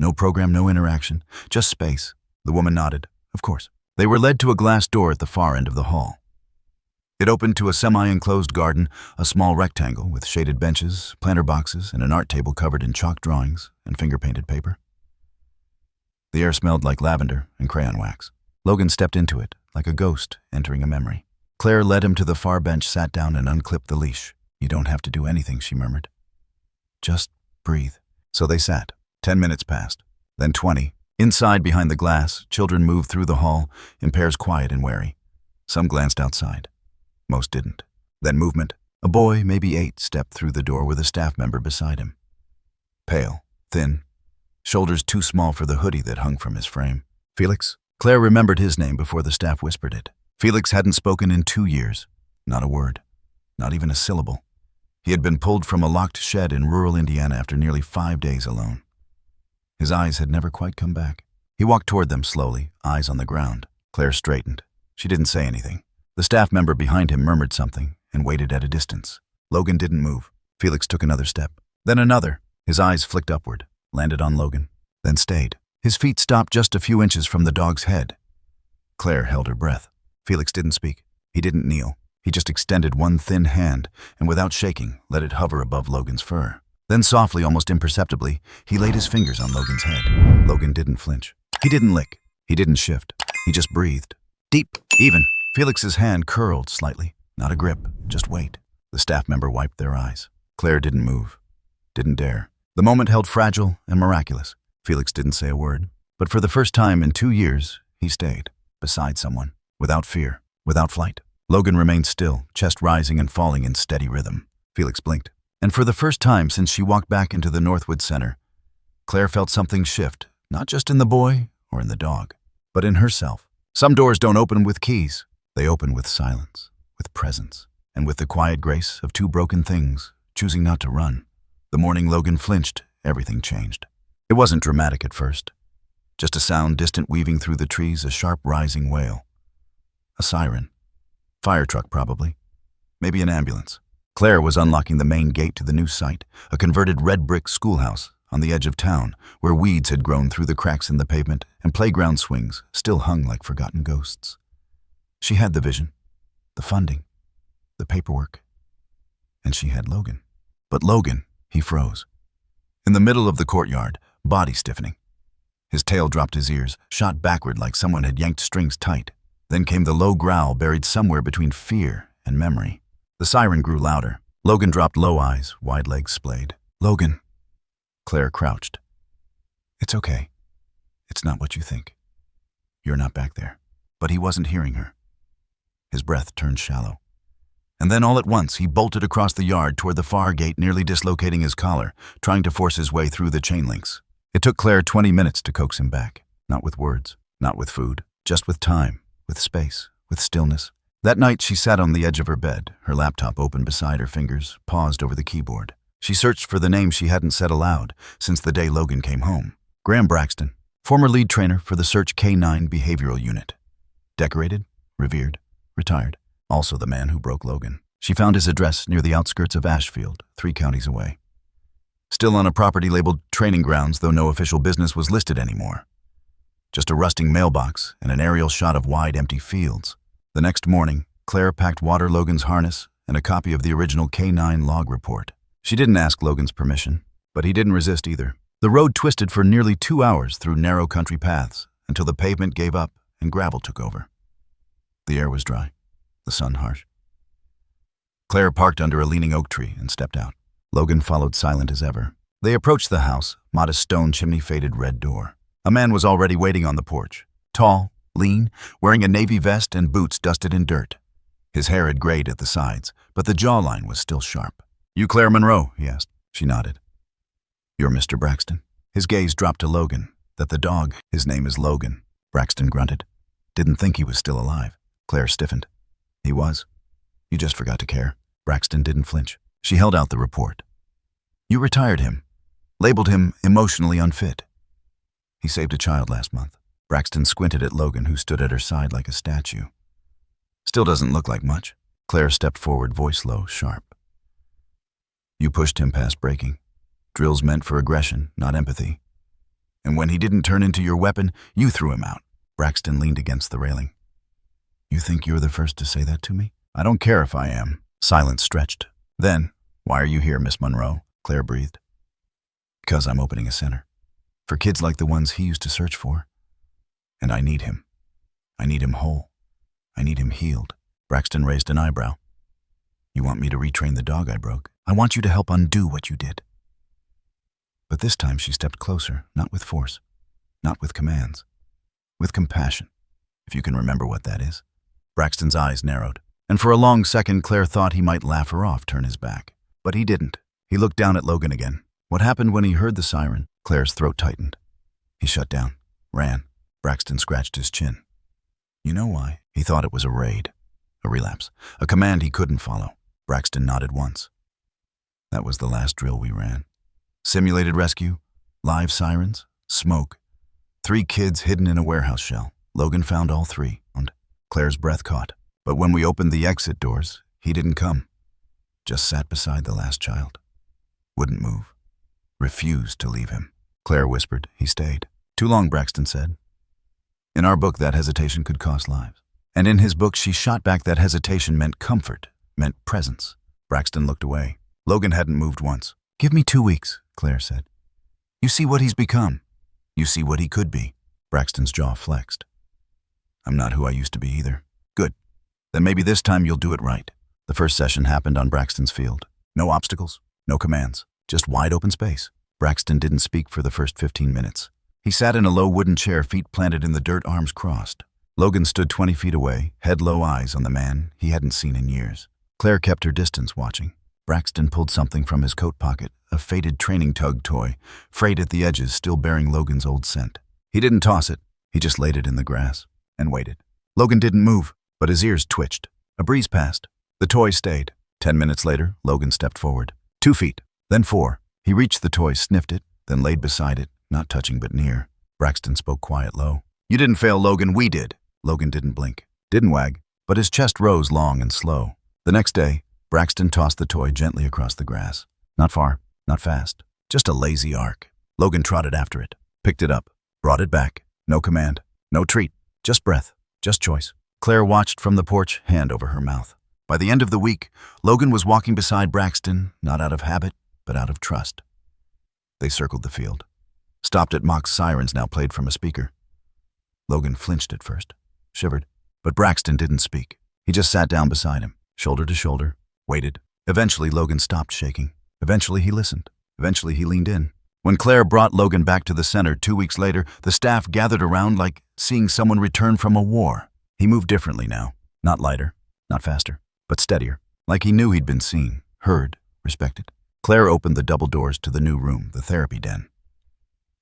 No program, no interaction, just space." The woman nodded. "Of course." They were led to a glass door at the far end of the hall. It opened to a semi-enclosed garden, a small rectangle with shaded benches, planter boxes, and an art table covered in chalk drawings and finger-painted paper. The air smelled like lavender and crayon wax. Logan stepped into it, like a ghost entering a memory. Claire led him to the far bench, sat down, and unclipped the leash. "You don't have to do anything," she murmured. "Just breathe." So they sat. 10 minutes passed, then 20. Inside, behind the glass, children moved through the hall, in pairs quiet and wary. Some glanced outside. Most didn't. Then movement. A boy, maybe 8, stepped through the door with a staff member beside him. Pale, thin, shoulders too small for the hoodie that hung from his frame. "Felix?" Claire remembered his name before the staff whispered it. Felix hadn't spoken in 2 years. Not a word. Not even a syllable. He had been pulled from a locked shed in rural Indiana after nearly 5 days alone. His eyes had never quite come back. He walked toward them slowly, eyes on the ground. Claire straightened. She didn't say anything. The staff member behind him murmured something and waited at a distance. Logan didn't move. Felix took another step. Then another. His eyes flicked upward, landed on Logan, then stayed. His feet stopped just a few inches from the dog's head. Claire held her breath. Felix didn't speak. He didn't kneel. He just extended one thin hand and, without shaking, let it hover above Logan's fur. Then softly, almost imperceptibly, he laid his fingers on Logan's head. Logan didn't flinch. He didn't lick. He didn't shift. He just breathed. Deep, even. Felix's hand curled slightly. Not a grip, just weight. The staff member wiped their eyes. Claire didn't move. Didn't dare. The moment held fragile and miraculous. Felix didn't say a word. But for the first time in 2 years, he stayed. Beside someone. Without fear. Without flight. Logan remained still, chest rising and falling in steady rhythm. Felix blinked. And for the first time since she walked back into the Northwood Center, Claire felt something shift, not just in the boy or in the dog, but in herself. Some doors don't open with keys. They open with silence, with presence, and with the quiet grace of two broken things, choosing not to run. The morning Logan flinched, everything changed. It wasn't dramatic at first. Just a sound distant weaving through the trees, a sharp rising wail. A siren. Fire truck, probably. Maybe an ambulance. Claire was unlocking the main gate to the new site, a converted red brick schoolhouse on the edge of town, where weeds had grown through the cracks in the pavement and playground swings still hung like forgotten ghosts. She had the vision, the funding, the paperwork, and she had Logan. But Logan, he froze. In the middle of the courtyard, body stiffening. His tail dropped his ears, shot backward like someone had yanked strings tight. Then came the low growl buried somewhere between fear and memory. The siren grew louder. Logan dropped low eyes, wide legs splayed. Logan. Claire crouched. It's okay. It's not what you think. You're not back there. But he wasn't hearing her. His breath turned shallow. And then all at once, he bolted across the yard toward the far gate, nearly dislocating his collar, trying to force his way through the chain links. It took Claire 20 minutes to coax him back. Not with words, not with food, just with time, with space, with stillness. That night, she sat on the edge of her bed, her laptop open beside her fingers, paused over the keyboard. She searched for the name she hadn't said aloud since the day Logan came home. Graham Braxton, former lead trainer for the Search K9 Behavioral Unit. Decorated, revered, retired. Also the man who broke Logan. She found his address near the outskirts of Ashfield, 3 counties away. Still on a property labeled training grounds, though no official business was listed anymore. Just a rusting mailbox and an aerial shot of wide, empty fields. The next morning, Claire packed water Logan's harness and a copy of the original K9 log report. She didn't ask Logan's permission, but he didn't resist either. The road twisted for nearly 2 hours through narrow country paths until the pavement gave up and gravel took over. The air was dry, the sun harsh. Claire parked under a leaning oak tree and stepped out. Logan followed silent as ever. They approached the house, modest stone chimney-faded red door. A man was already waiting on the porch. Tall, lean, wearing a navy vest and boots dusted in dirt. His hair had grayed at the sides, but the jawline was still sharp. "You Claire Monroe?" he asked. She nodded. "You're Mr. Braxton?" His gaze dropped to Logan. "That the dog, his name is Logan." Braxton grunted. "Didn't think he was still alive." Claire stiffened. "He was. You just forgot to care." Braxton didn't flinch. She held out the report. "You retired him. Labeled him emotionally unfit. He saved a child last month." Braxton squinted at Logan, who stood at her side like a statue. "Still doesn't look like much." Claire stepped forward, voice low, sharp. "You pushed him past breaking. Drills meant for aggression, not empathy. And when he didn't turn into your weapon, you threw him out." Braxton leaned against the railing. "You think you're the first to say that to me?" "I don't care if I am." Silence stretched. "Then, why are you here, Miss Monroe?" Claire breathed. "Because I'm opening a center. For kids like the ones he used to search for. And I need him. I need him whole. I need him healed." Braxton raised an eyebrow. "You want me to retrain the dog I broke? I want you to help undo what you did." But this time she stepped closer, not with force, not with commands, with compassion, if you can remember what that is. Braxton's eyes narrowed, and for a long second Claire thought he might laugh her off, turn his back. But he didn't. He looked down at Logan again. What happened when he heard the siren? Claire's throat tightened. He shut down, ran. Braxton scratched his chin. You know why? He thought it was a raid, a relapse, a command he couldn't follow. Braxton nodded once. That was the last drill we ran. Simulated rescue, live sirens, smoke. 3 kids hidden in a warehouse shell. Logan found all 3. And Claire's breath caught. But when we opened the exit doors, he didn't come. Just sat beside the last child. Wouldn't move. Refused to leave him. Claire whispered. He stayed. Too long, Braxton said. In our book, that hesitation could cost lives. And in his book, she shot back that hesitation meant comfort, meant presence. Braxton looked away. Logan hadn't moved once. Give me 2 weeks, Claire said. You see what he's become. You see what he could be. Braxton's jaw flexed. I'm not who I used to be either. Good. Then maybe this time you'll do it right. The first session happened on Braxton's field. No obstacles, no commands, just wide open space. Braxton didn't speak for the first 15 minutes. He sat in a low wooden chair, feet planted in the dirt, arms crossed. Logan stood 20 feet away, head low, eyes on the man he hadn't seen in years. Claire kept her distance, watching. Braxton pulled something from his coat pocket, a faded training tug toy, frayed at the edges, still bearing Logan's old scent. He didn't toss it. He just laid it in the grass and waited. Logan didn't move, but his ears twitched. A breeze passed. The toy stayed. 10 minutes later, Logan stepped forward. 2 feet, then 4. He reached the toy, sniffed it, then laid beside it, not touching but near. Braxton spoke quiet, low. You didn't fail, Logan, we did. Logan didn't blink, didn't wag, but his chest rose long and slow. The next day, Braxton tossed the toy gently across the grass. Not far, not fast, just a lazy arc. Logan trotted after it, picked it up, brought it back. No command, no treat, just breath, just choice. Claire watched from the porch, hand over her mouth. By the end of the week, Logan was walking beside Braxton, not out of habit, but out of trust. They circled the field, stopped at mock sirens now played from a speaker. Logan flinched at first, shivered, but Braxton didn't speak. He just sat down beside him, shoulder to shoulder, waited. Eventually, Logan stopped shaking. Eventually, he listened. Eventually, he leaned in. When Claire brought Logan back to the center 2 weeks later, the staff gathered around like seeing someone return from a war. He moved differently now, not lighter, not faster, but steadier, like he knew he'd been seen, heard, respected. Claire opened the double doors to the new room, the therapy den.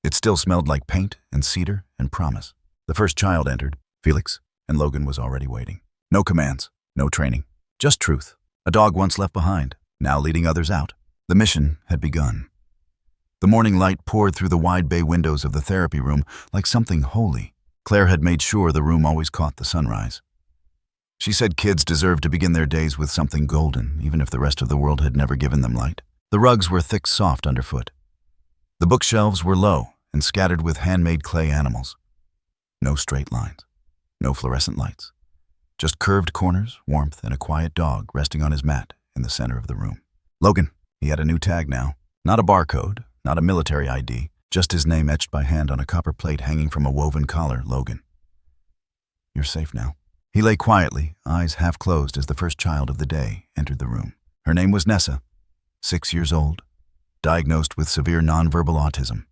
It still smelled like paint and cedar and promise. The first child entered, Felix, and Logan was already waiting. No commands, no training, just truth. A dog once left behind, now leading others out. The mission had begun. The morning light poured through the wide bay windows of the therapy room like something holy. Claire had made sure the room always caught the sunrise. She said kids deserved to begin their days with something golden, even if the rest of the world had never given them light. The rugs were thick, soft underfoot. The bookshelves were low and scattered with handmade clay animals. No straight lines, no fluorescent lights. Just curved corners, warmth, and a quiet dog resting on his mat in the center of the room. Logan, he had a new tag now. Not a barcode, not a military ID, just his name etched by hand on a copper plate hanging from a woven collar, Logan. You're safe now. He lay quietly, eyes half closed as the first child of the day entered the room. Her name was Nessa, 6 years old, diagnosed with severe nonverbal autism.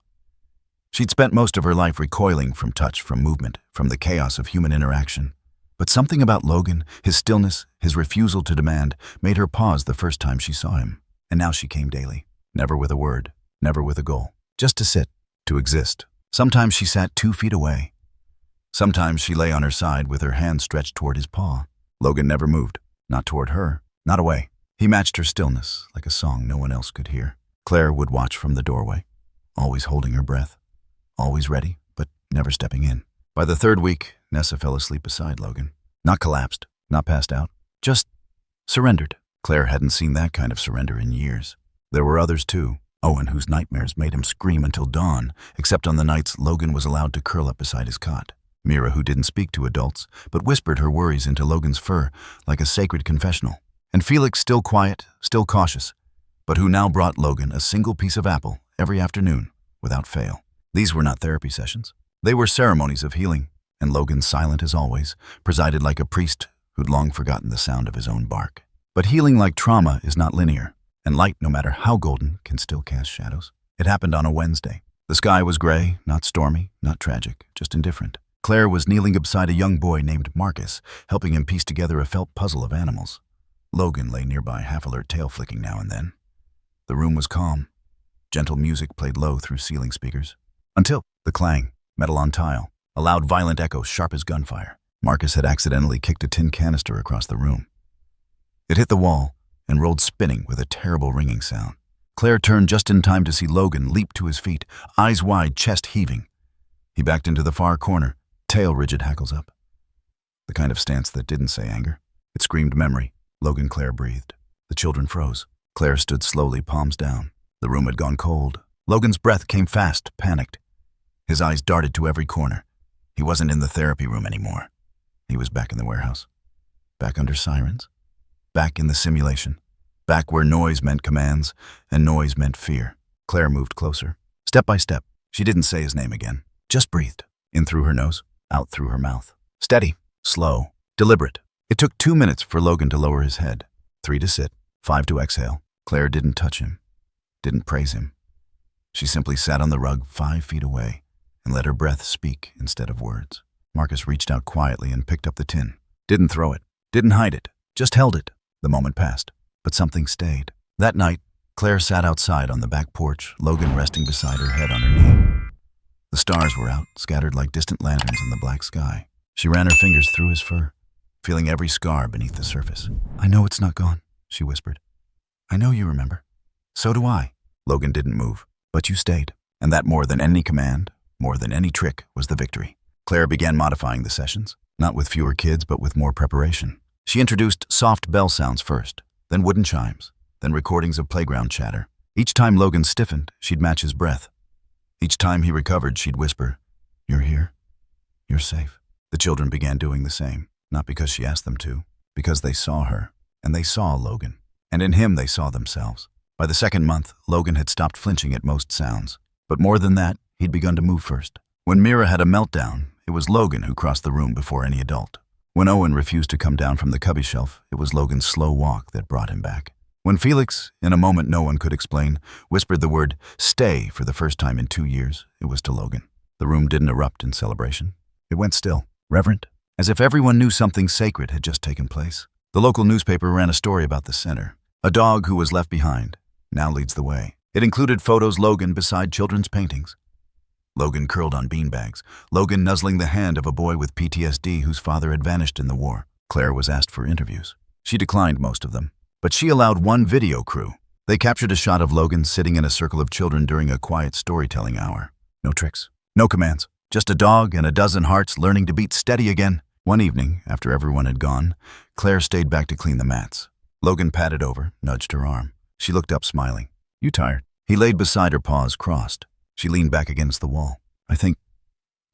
She'd spent most of her life recoiling from touch, from movement, from the chaos of human interaction. But something about Logan, his stillness, his refusal to demand, made her pause the first time she saw him. And now she came daily, never with a word, never with a goal, just to sit, to exist. Sometimes she sat 2 feet away. Sometimes she lay on her side with her hand stretched toward his paw. Logan never moved, not toward her, not away. He matched her stillness like a song no one else could hear. Claire would watch from the doorway, always holding her breath, always ready, but never stepping in. By the 3rd week, Nessa fell asleep beside Logan. Not collapsed, not passed out, just surrendered. Claire hadn't seen that kind of surrender in years. There were others too. Owen, whose nightmares made him scream until dawn, except on the nights Logan was allowed to curl up beside his cot. Mira, who didn't speak to adults, but whispered her worries into Logan's fur like a sacred confessional. And Felix, still quiet, still cautious, but who now brought Logan a single piece of apple every afternoon, without fail. These were not therapy sessions. They were ceremonies of healing, and Logan, silent as always, presided like a priest who'd long forgotten the sound of his own bark. But healing, like trauma, is not linear, and light, no matter how golden, can still cast shadows. It happened on a Wednesday. The sky was gray, not stormy, not tragic, just indifferent. Claire was kneeling beside a young boy named Marcus, helping him piece together a felt puzzle of animals. Logan lay nearby, half-alert, tail flicking now and then. The room was calm. Gentle music played low through ceiling speakers. Until the clang, metal on tile, a loud, violent echo sharp as gunfire. Marcus had accidentally kicked a tin canister across the room. It hit the wall and rolled spinning with a terrible ringing sound. Claire turned just in time to see Logan leap to his feet, eyes wide, chest heaving. He backed into the far corner, tail rigid, hackles up. The kind of stance that didn't say anger. It screamed memory. Logan, Claire breathed. The children froze. Claire stood slowly, palms down. The room had gone cold. Logan's breath came fast, panicked. His eyes darted to every corner. He wasn't in the therapy room anymore. He was back in the warehouse. Back under sirens. Back in the simulation. Back where noise meant commands and noise meant fear. Claire moved closer. Step by step. She didn't say his name again. Just breathed. In through her nose, out through her mouth. Steady. slow, deliberate. It took 2 minutes for Logan to lower his head, 3 to sit, 5 to exhale. Claire didn't touch him, didn't praise him. She simply sat on the rug 5 feet away and let her breath speak instead of words. Marcus reached out quietly and picked up the tin. Didn't throw it, didn't hide it, just held it. The moment passed, but something stayed. That night, Claire sat outside on the back porch, Logan resting beside her, head on her knee. The stars were out, scattered like distant lanterns in the black sky. She ran her fingers through his fur, feeling every scar beneath the surface. "I know it's not gone," she whispered. "I know you remember." "So do I." Logan didn't move, but you stayed. And that, more than any command, more than any trick, was the victory. Claire began modifying the sessions, not with fewer kids, but with more preparation. She introduced soft bell sounds first, then wooden chimes, then recordings of playground chatter. Each time Logan stiffened, she'd match his breath. Each time he recovered, she'd whisper, "You're here. You're safe." The children began doing the same, not because she asked them to, because they saw her, and they saw Logan, and in him they saw themselves. By the second month, Logan had stopped flinching at most sounds. But more than that, he'd begun to move first. When Mira had a meltdown, it was Logan who crossed the room before any adult. When Owen refused to come down from the cubby shelf, it was Logan's slow walk that brought him back. When Felix, in a moment no one could explain, whispered the word "stay" for the first time in 2 years, it was to Logan. The room didn't erupt in celebration. It went still, reverent, as if everyone knew something sacred had just taken place. The local newspaper ran a story about the center. A dog who was left behind now leads the way. It included photos Logan beside children's paintings. Logan curled on beanbags, Logan nuzzling the hand of a boy with PTSD whose father had vanished in the war. Claire was asked for interviews. She declined most of them, but she allowed one video crew. They captured a shot of Logan sitting in a circle of children during a quiet storytelling hour. No tricks, no commands, just a dog and a dozen hearts learning to beat steady again. One evening, after everyone had gone, Claire stayed back to clean the mats. Logan patted over, nudged her arm. She looked up, smiling. "You tired?" He laid beside her, paws crossed. She leaned back against the wall. "I think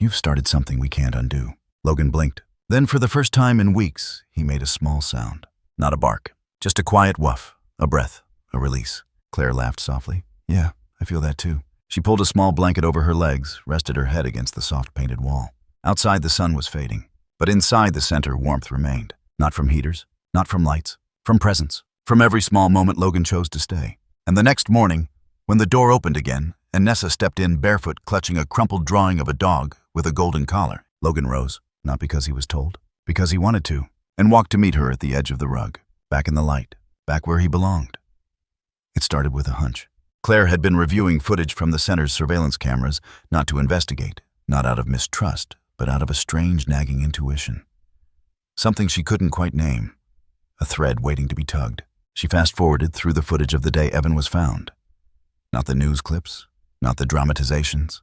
you've started something we can't undo." Logan blinked. Then, for the first time in weeks, he made a small sound. Not a bark, just a quiet woof, a breath, a release. Claire laughed softly. "Yeah, I feel that too." She pulled a small blanket over her legs, rested her head against the soft painted wall. Outside, the sun was fading, but inside the center, warmth remained. Not from heaters, not from lights, from presence. From every small moment Logan chose to stay. And the next morning, when the door opened again, and Nessa stepped in barefoot, clutching a crumpled drawing of a dog with a golden collar, Logan rose, not because he was told, because he wanted to, and walked to meet her at the edge of the rug, back in the light, back where he belonged. It started with a hunch. Claire had been reviewing footage from the center's surveillance cameras, not to investigate, not out of mistrust, but out of a strange, nagging intuition. Something she couldn't quite name, a thread waiting to be tugged. She fast-forwarded through the footage of the day Evan was found. Not the news clips, not the dramatizations.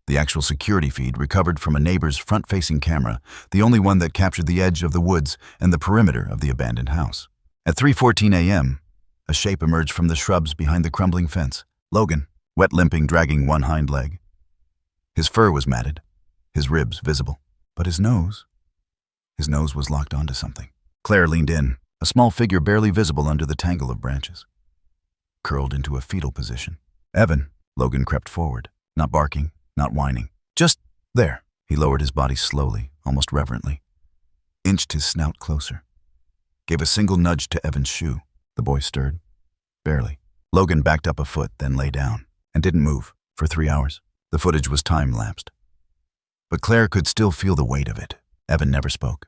The actual security feed recovered from a neighbor's front-facing camera, the only one that captured the edge of the woods and the perimeter of the abandoned house. At 3:14 a.m., a shape emerged from the shrubs behind the crumbling fence. Logan, wet limping, dragging one hind leg. His fur was matted, his ribs visible, but his nose was locked onto something. Claire leaned in, a small figure barely visible under the tangle of branches, curled into a fetal position. "Evan," Logan crept forward, not barking, not whining. "Just there." He lowered his body slowly, almost reverently, inched his snout closer, gave a single nudge to Evan's shoe. The boy stirred, barely. Logan backed up a foot, then lay down, and didn't move for 3 hours. The footage was time-lapsed, but Claire could still feel the weight of it. Evan never spoke.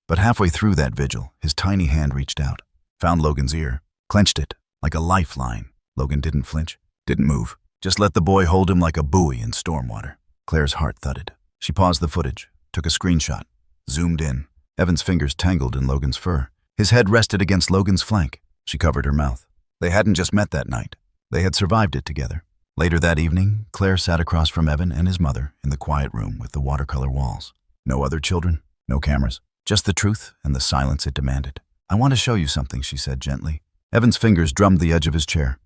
But halfway through that vigil, his tiny hand reached out, found Logan's ear, clenched it like a lifeline. Logan didn't flinch, didn't move, just let the boy hold him like a buoy in storm water. Claire's heart thudded. She paused the footage, took a screenshot, zoomed in. Evan's fingers tangled in Logan's fur. His head rested against Logan's flank. She covered her mouth. They hadn't just met that night. They had survived it together. Later that evening, Claire sat across from Evan and his mother in the quiet room with the watercolor walls. No other children, no cameras, just the truth and the silence it demanded. "I want to show you something," she said gently. Evan's fingers drummed the edge of his chair.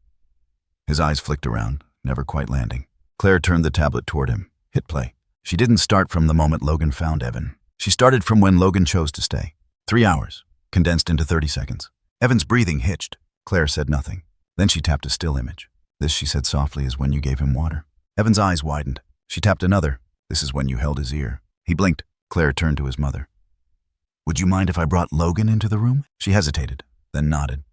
His eyes flicked around, never quite landing. Claire turned the tablet toward him, hit play. She didn't start from the moment Logan found Evan. She started from when Logan chose to stay. 3 hours, condensed into 30 seconds. Evan's breathing hitched. Claire said nothing. Then she tapped a still image. "This," she said softly, "is when you gave him water." Evan's eyes widened. She tapped another. "This is when you held his ear." He blinked. Claire turned to his mother. Would you mind if I brought Logan into the room? She hesitated, then nodded.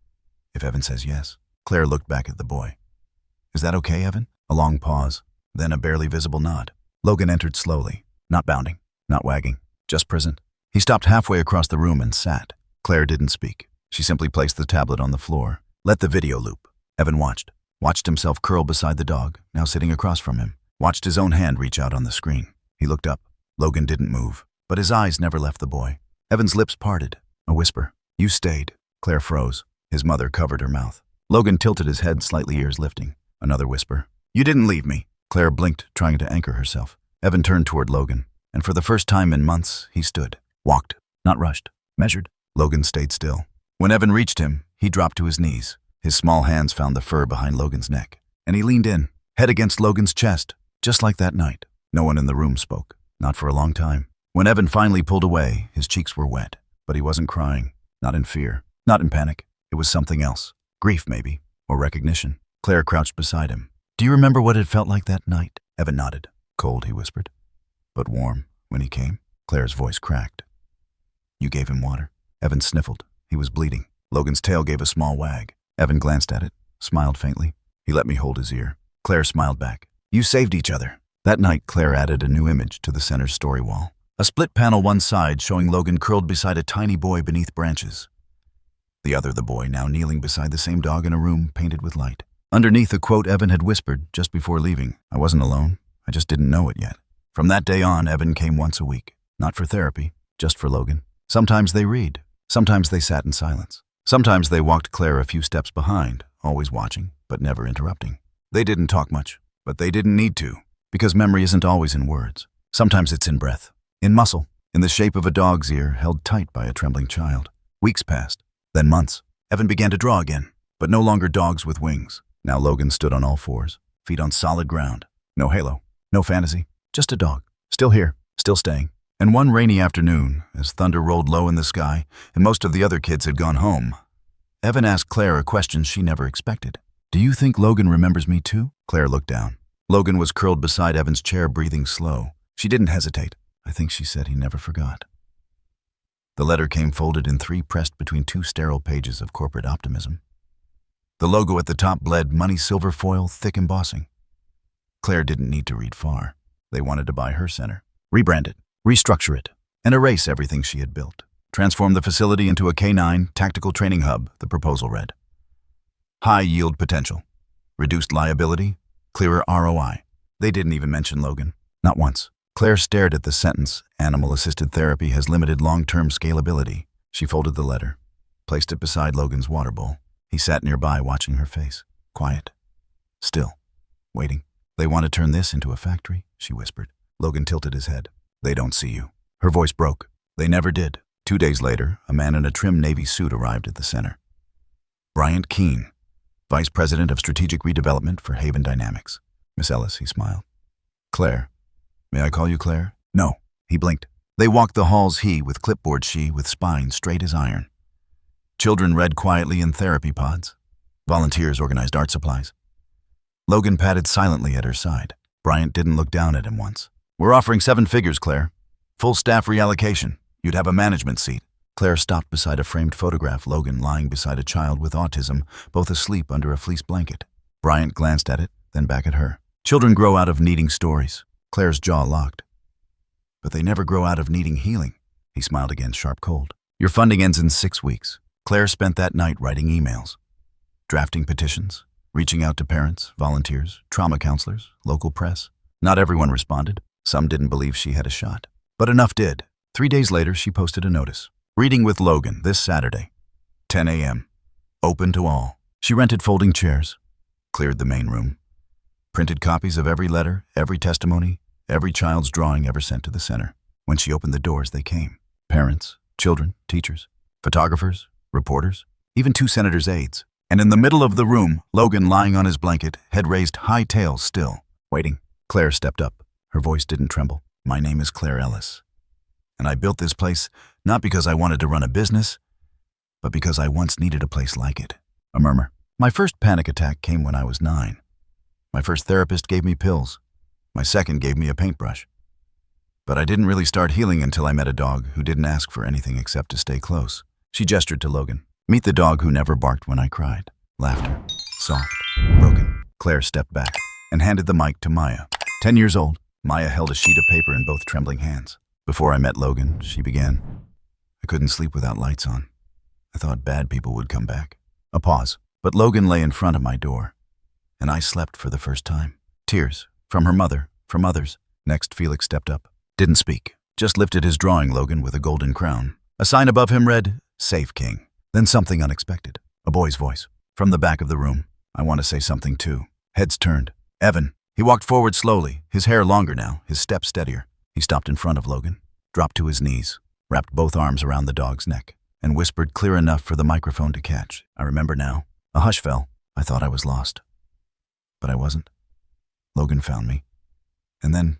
If Evan says yes. Claire looked back at the boy. Is that okay, Evan? A long pause, then a barely visible nod. Logan entered slowly, not bounding, not wagging, just present. He stopped halfway across the room and sat. Claire didn't speak. She simply placed the tablet on the floor, let the video loop. Evan watched himself curl beside the dog, now sitting across from him, watched his own hand reach out on the screen. He looked up. Logan didn't move, but his eyes never left the boy. Evan's lips parted. A whisper. You stayed. Claire froze. His mother covered her mouth. Logan tilted his head, slightly, ears lifting. Another whisper. You didn't leave me. Claire blinked, trying to anchor herself. Evan turned toward Logan, and for the first time in months, he stood. Walked, not rushed, measured. Logan stayed still. When Evan reached him, he dropped to his knees. His small hands found the fur behind Logan's neck, and he leaned in, head against Logan's chest, just like that night. No one in the room spoke, not for a long time. When Evan finally pulled away, his cheeks were wet, but he wasn't crying, not in fear, not in panic. It was something else. Grief, maybe, or recognition. Claire crouched beside him. Do you remember what it felt like that night? Evan nodded. Cold, he whispered. But warm, when he came. Claire's voice cracked. You gave him water. Evan sniffled. He was bleeding. Logan's tail gave a small wag. Evan glanced at it, smiled faintly. He let me hold his ear. Claire smiled back. You saved each other. That night, Claire added a new image to the center's story wall. A split panel one side showing Logan curled beside a tiny boy beneath branches. The other, the boy, now kneeling beside the same dog in a room painted with light. Underneath, a quote Evan had whispered just before leaving. I wasn't alone. I just didn't know it yet. From that day on, Evan came once a week. Not for therapy, just for Logan. Sometimes they read. Sometimes they sat in silence. Sometimes they walked Claire a few steps behind, always watching, but never interrupting. They didn't talk much, but they didn't need to, because memory isn't always in words. Sometimes it's in breath, in muscle, in the shape of a dog's ear held tight by a trembling child. Weeks passed, then months. Evan began to draw again, but no longer dogs with wings. Now Logan stood on all fours, feet on solid ground. No halo, no fantasy, just a dog. Still here, still staying. And one rainy afternoon, as thunder rolled low in the sky and most of the other kids had gone home, Evan asked Claire a question she never expected. Do you think Logan remembers me too? Claire looked down. Logan was curled beside Evan's chair, breathing slow. She didn't hesitate. I think she said he never forgot. The letter came folded in three, pressed between two sterile pages of corporate optimism. The logo at the top bled money silver foil, thick embossing. Claire didn't need to read far. They wanted to buy her center, rebrand it, restructure it, and erase everything she had built. Transform the facility into a K9 tactical training hub, the proposal read. High yield potential, reduced liability, clearer ROI. They didn't even mention Logan, not once. Claire stared at the sentence, animal-assisted therapy has limited long-term scalability. She folded the letter, placed it beside Logan's water bowl. He sat nearby, watching her face, quiet, still, waiting. They want to turn this into a factory, she whispered. Logan tilted his head. They don't see you. Her voice broke. They never did. 2 days later, a man in a trim navy suit arrived at the center. Bryant Keene, Vice President of Strategic Redevelopment for Haven Dynamics. Miss Ellis, he smiled. Claire. May I call you Claire? No. He blinked. They walked the halls, he with clipboard, she with spine straight as iron. Children read quietly in therapy pods. Volunteers organized art supplies. Logan padded silently at her side. Bryant didn't look down at him once. We're offering 7 figures, Claire. Full staff reallocation. You'd have a management seat. Claire stopped beside a framed photograph, Logan lying beside a child with autism, both asleep under a fleece blanket. Bryant glanced at it, then back at her. Children grow out of needing stories. Claire's jaw locked. But they never grow out of needing healing. He smiled again, sharp cold. Your funding ends in 6 weeks. Claire spent that night writing emails, drafting petitions, reaching out to parents, volunteers, trauma counselors, local press. Not everyone responded. Some didn't believe she had a shot. But enough did. 3 days later, she posted a notice. Reading with Logan this Saturday, 10 a.m. Open to all. She rented folding chairs, cleared the main room, printed copies of every letter, every testimony, every child's drawing ever sent to the center. When she opened the doors, they came. Parents, children, teachers, photographers, reporters, even 2 senators' aides. And in the middle of the room, Logan lying on his blanket, head raised, high tail still, waiting. Claire stepped up. Her voice didn't tremble. My name is Claire Ellis. And I built this place not because I wanted to run a business, but because I once needed a place like it. A murmur. My first panic attack came when I was 9. My first therapist gave me pills. My second gave me a paintbrush. But I didn't really start healing until I met a dog who didn't ask for anything except to stay close. She gestured to Logan. Meet the dog who never barked when I cried. Laughter. Soft. Broken. Claire stepped back and handed the mic to Maya. 10 years old, Maya held a sheet of paper in both trembling hands. Before I met Logan, she began. I couldn't sleep without lights on. I thought bad people would come back. A pause. But Logan lay in front of my door, and I slept for the first time. Tears. From her mother. From others. Next, Felix stepped up. Didn't speak. Just lifted his drawing Logan with a golden crown. A sign above him read, Safe King. Then something unexpected. A boy's voice. From the back of the room. I want to say something too. Heads turned. Evan. He walked forward slowly, his hair longer now, his step steadier. He stopped in front of Logan, dropped to his knees, wrapped both arms around the dog's neck, and whispered clear enough for the microphone to catch. I remember now. A hush fell. I thought I was lost. But I wasn't. Logan found me. And then,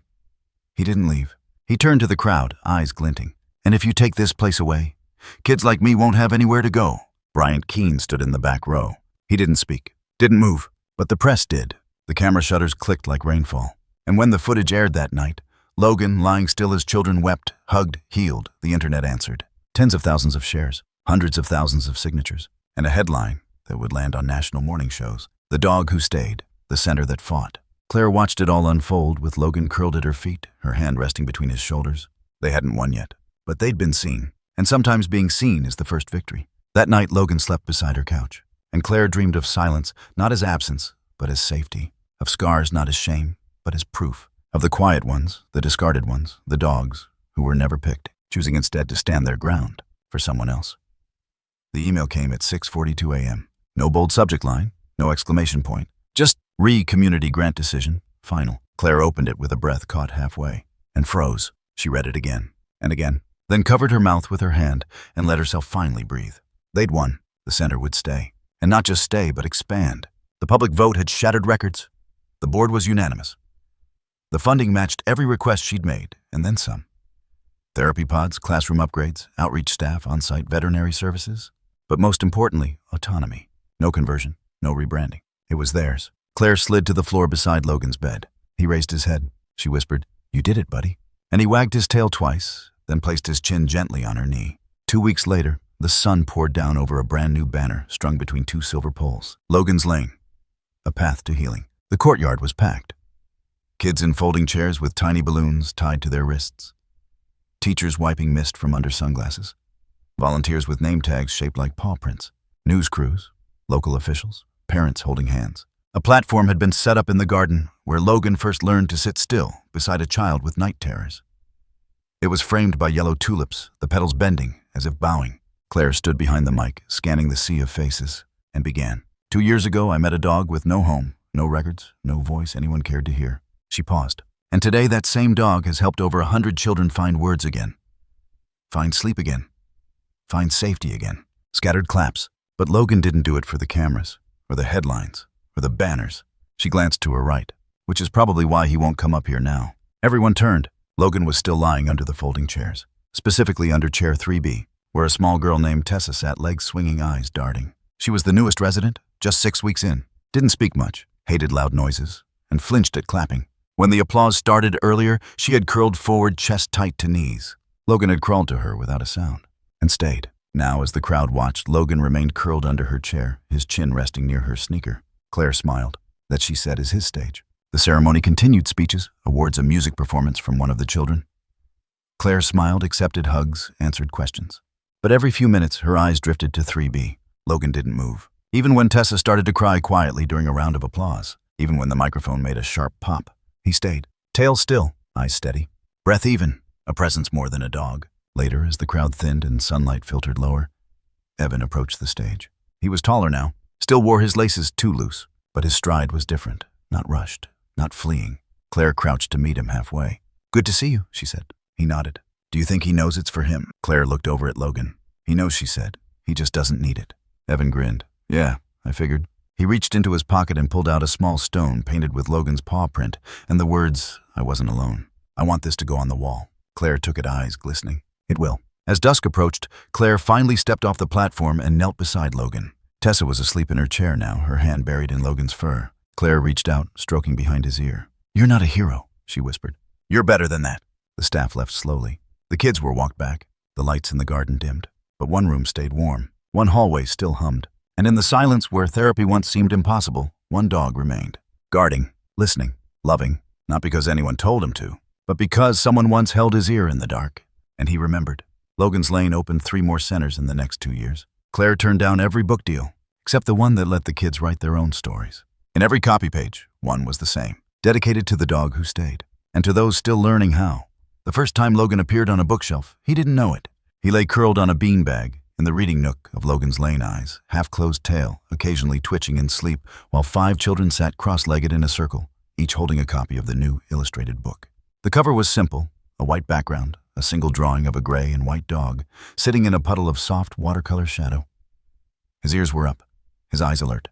he didn't leave. He turned to the crowd, eyes glinting. And if you take this place away, kids like me won't have anywhere to go. Bryant Keene stood in the back row. He didn't speak, didn't move, but the press did. The camera shutters clicked like rainfall. And when the footage aired that night, Logan, lying still as children wept, hugged, healed, the internet answered. Tens of thousands of shares, hundreds of thousands of signatures, and a headline that would land on national morning shows. The dog who stayed, the center that fought. Claire watched it all unfold with Logan curled at her feet, her hand resting between his shoulders. They hadn't won yet, but they'd been seen, and sometimes being seen is the first victory. That night, Logan slept beside her couch, and Claire dreamed of silence, not as absence, but as safety, of scars not as shame, but as proof, of the quiet ones, the discarded ones, the dogs, who were never picked, choosing instead to stand their ground for someone else. The email came at 6:42 a.m. No bold subject line, no exclamation point, just community grant decision, final. Claire opened it with a breath caught halfway and froze. She read it again and again, then covered her mouth with her hand and let herself finally breathe. They'd won. The center would stay. And not just stay, but expand. The public vote had shattered records. The board was unanimous. The funding matched every request she'd made, and then some. Therapy pods, classroom upgrades, outreach staff, on-site veterinary services. But most importantly, autonomy. No conversion, no rebranding. It was theirs. Claire slid to the floor beside Logan's bed. He raised his head. She whispered, "You did it, buddy." And he wagged his tail twice, then placed his chin gently on her knee. 2 weeks later, the sun poured down over a brand new banner strung between two silver poles. Logan's Lane. A path to healing. The courtyard was packed. Kids in folding chairs with tiny balloons tied to their wrists. Teachers wiping mist from under sunglasses. Volunteers with name tags shaped like paw prints. News crews. Local officials. Parents holding hands. A platform had been set up in the garden where Logan first learned to sit still beside a child with night terrors. It was framed by yellow tulips, the petals bending as if bowing. Claire stood behind the mic, scanning the sea of faces, and began. 2 years ago, I met a dog with no home, no records, no voice anyone cared to hear. She paused. And today, that same dog has helped over 100 children find words again. Find sleep again. Find safety again. Scattered claps. But Logan didn't do it for the cameras, or the headlines, or the banners. She glanced to her right, which is probably why he won't come up here now. Everyone turned. Logan was still lying under the folding chairs, specifically under chair 3B, where a small girl named Tessa sat, legs swinging, eyes darting. She was the newest resident, just 6 weeks in. Didn't speak much, hated loud noises, and flinched at clapping. When the applause started earlier, she had curled forward, chest tight to knees. Logan had crawled to her without a sound, and stayed. Now, as the crowd watched, Logan remained curled under her chair, his chin resting near her sneaker. Claire smiled. That, she said, is his stage. The ceremony continued. Speeches, awards, a music performance from one of the children. Claire smiled, accepted hugs, answered questions. But every few minutes, her eyes drifted to 3B. Logan didn't move. Even when Tessa started to cry quietly during a round of applause. Even when the microphone made a sharp pop. He stayed. Tail still, eyes steady. Breath even, a presence more than a dog. Later, as the crowd thinned and sunlight filtered lower, Evan approached the stage. He was taller now, still wore his laces too loose, but his stride was different, not rushed, not fleeing. Claire crouched to meet him halfway. "Good to see you," she said. He nodded. "Do you think he knows it's for him?" Claire looked over at Logan. "He knows," she said. "He just doesn't need it." Evan grinned. "Yeah, I figured." He reached into his pocket and pulled out a small stone painted with Logan's paw print and the words, "I wasn't alone. I want this to go on the wall." Claire took it, eyes glistening. "It will." As dusk approached, Claire finally stepped off the platform and knelt beside Logan. Tessa was asleep in her chair now, her hand buried in Logan's fur. Claire reached out, stroking behind his ear. "You're not a hero," she whispered. "You're better than that." The staff left slowly. The kids were walked back. The lights in the garden dimmed. But one room stayed warm. One hallway still hummed. And in the silence where therapy once seemed impossible, one dog remained. Guarding, listening, loving, not because anyone told him to, but because someone once held his ear in the dark. And he remembered. Logan's Lane opened 3 more centers in the next 2 years. Claire turned down every book deal, except the one that let the kids write their own stories. In every copy page, one was the same, dedicated to the dog who stayed, and to those still learning how. The first time Logan appeared on a bookshelf, he didn't know it. He lay curled on a beanbag in the reading nook of Logan's Lane eyes, half-closed tail, occasionally twitching in sleep, while 5 children sat cross-legged in a circle, each holding a copy of the new illustrated book. The cover was simple, a white background, a single drawing of a gray and white dog, sitting in a puddle of soft watercolor shadow. His ears were up, his eyes alert.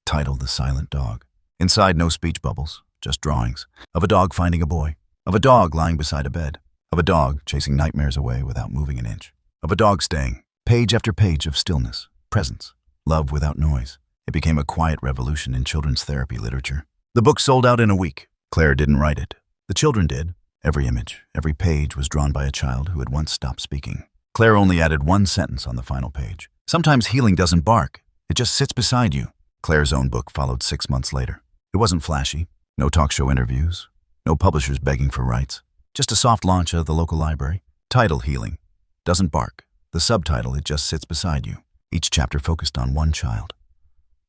Title: The Silent Dog. Inside, no speech bubbles, just drawings. Of a dog finding a boy. Of a dog lying beside a bed. Of a dog chasing nightmares away without moving an inch. Of a dog staying. Page after page of stillness, presence, love without noise. It became a quiet revolution in children's therapy literature. The book sold out in a week. Claire didn't write it. The children did. Every image, every page was drawn by a child who had once stopped speaking. Claire only added 1 sentence on the final page. Sometimes healing doesn't bark. It just sits beside you. Claire's own book followed 6 months later. It wasn't flashy. No talk show interviews. No publishers begging for rights. Just a soft launch at the local library. Title: Healing. Doesn't bark. The subtitle: It just sits beside you. Each chapter focused on one child.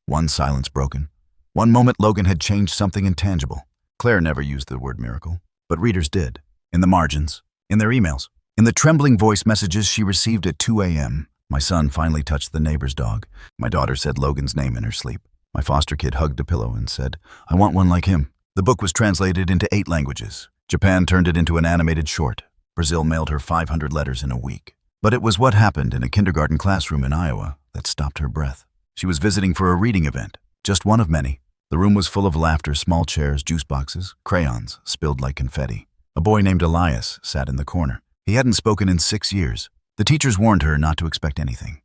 One silence broken. One moment Logan had changed something intangible. Claire never used the word miracle, but readers did. In the margins, in their emails, in the trembling voice messages she received at 2 a.m. My son finally touched the neighbor's dog. My daughter said Logan's name in her sleep. My foster kid hugged a pillow and said, "I want one like him." The book was translated into 8 languages. Japan turned it into an animated short. Brazil mailed her 500 letters in a week. But it was what happened in a kindergarten classroom in Iowa that stopped her breath. She was visiting for a reading event, just one of many. The room was full of laughter, small chairs, juice boxes, crayons, spilled like confetti. A boy named Elias sat in the corner. He hadn't spoken in 6 years. The teachers warned her not to expect anything.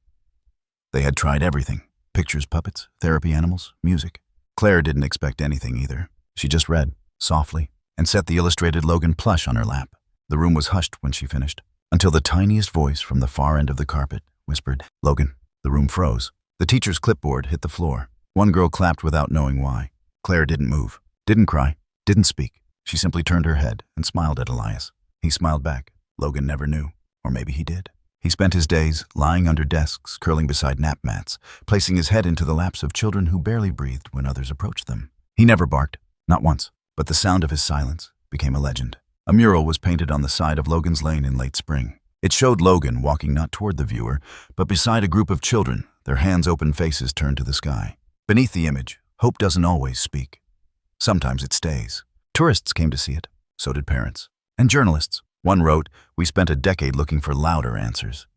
They had tried everything: pictures, puppets, therapy animals, music. Claire didn't expect anything either. She just read, softly, and set the illustrated Logan plush on her lap. The room was hushed when she finished, until the tiniest voice from the far end of the carpet whispered, "Logan." The room froze. The teacher's clipboard hit the floor. One girl clapped without knowing why. Claire didn't move, didn't cry, didn't speak. She simply turned her head and smiled at Elias. He smiled back. Logan never knew, or maybe he did. He spent his days lying under desks, curling beside nap mats, placing his head into the laps of children who barely breathed when others approached them. He never barked, not once, but the sound of his silence became a legend. A mural was painted on the side of Logan's Lane in late spring. It showed Logan walking not toward the viewer, but beside a group of children, their hands-open faces turned to the sky. Beneath the image, hope doesn't always speak. Sometimes it stays. Tourists came to see it. So did parents. And journalists. One wrote, "We spent a decade looking for louder answers."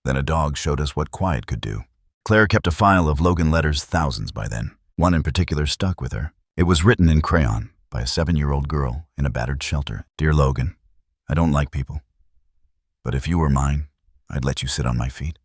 Then a dog showed us what quiet could do. Claire kept a file of Logan letters, thousands by then. One in particular stuck with her. It was written in crayon by a 7-year-old girl in a battered shelter. "Dear Logan, I don't like people. But if you were mine, I'd let you sit on my feet.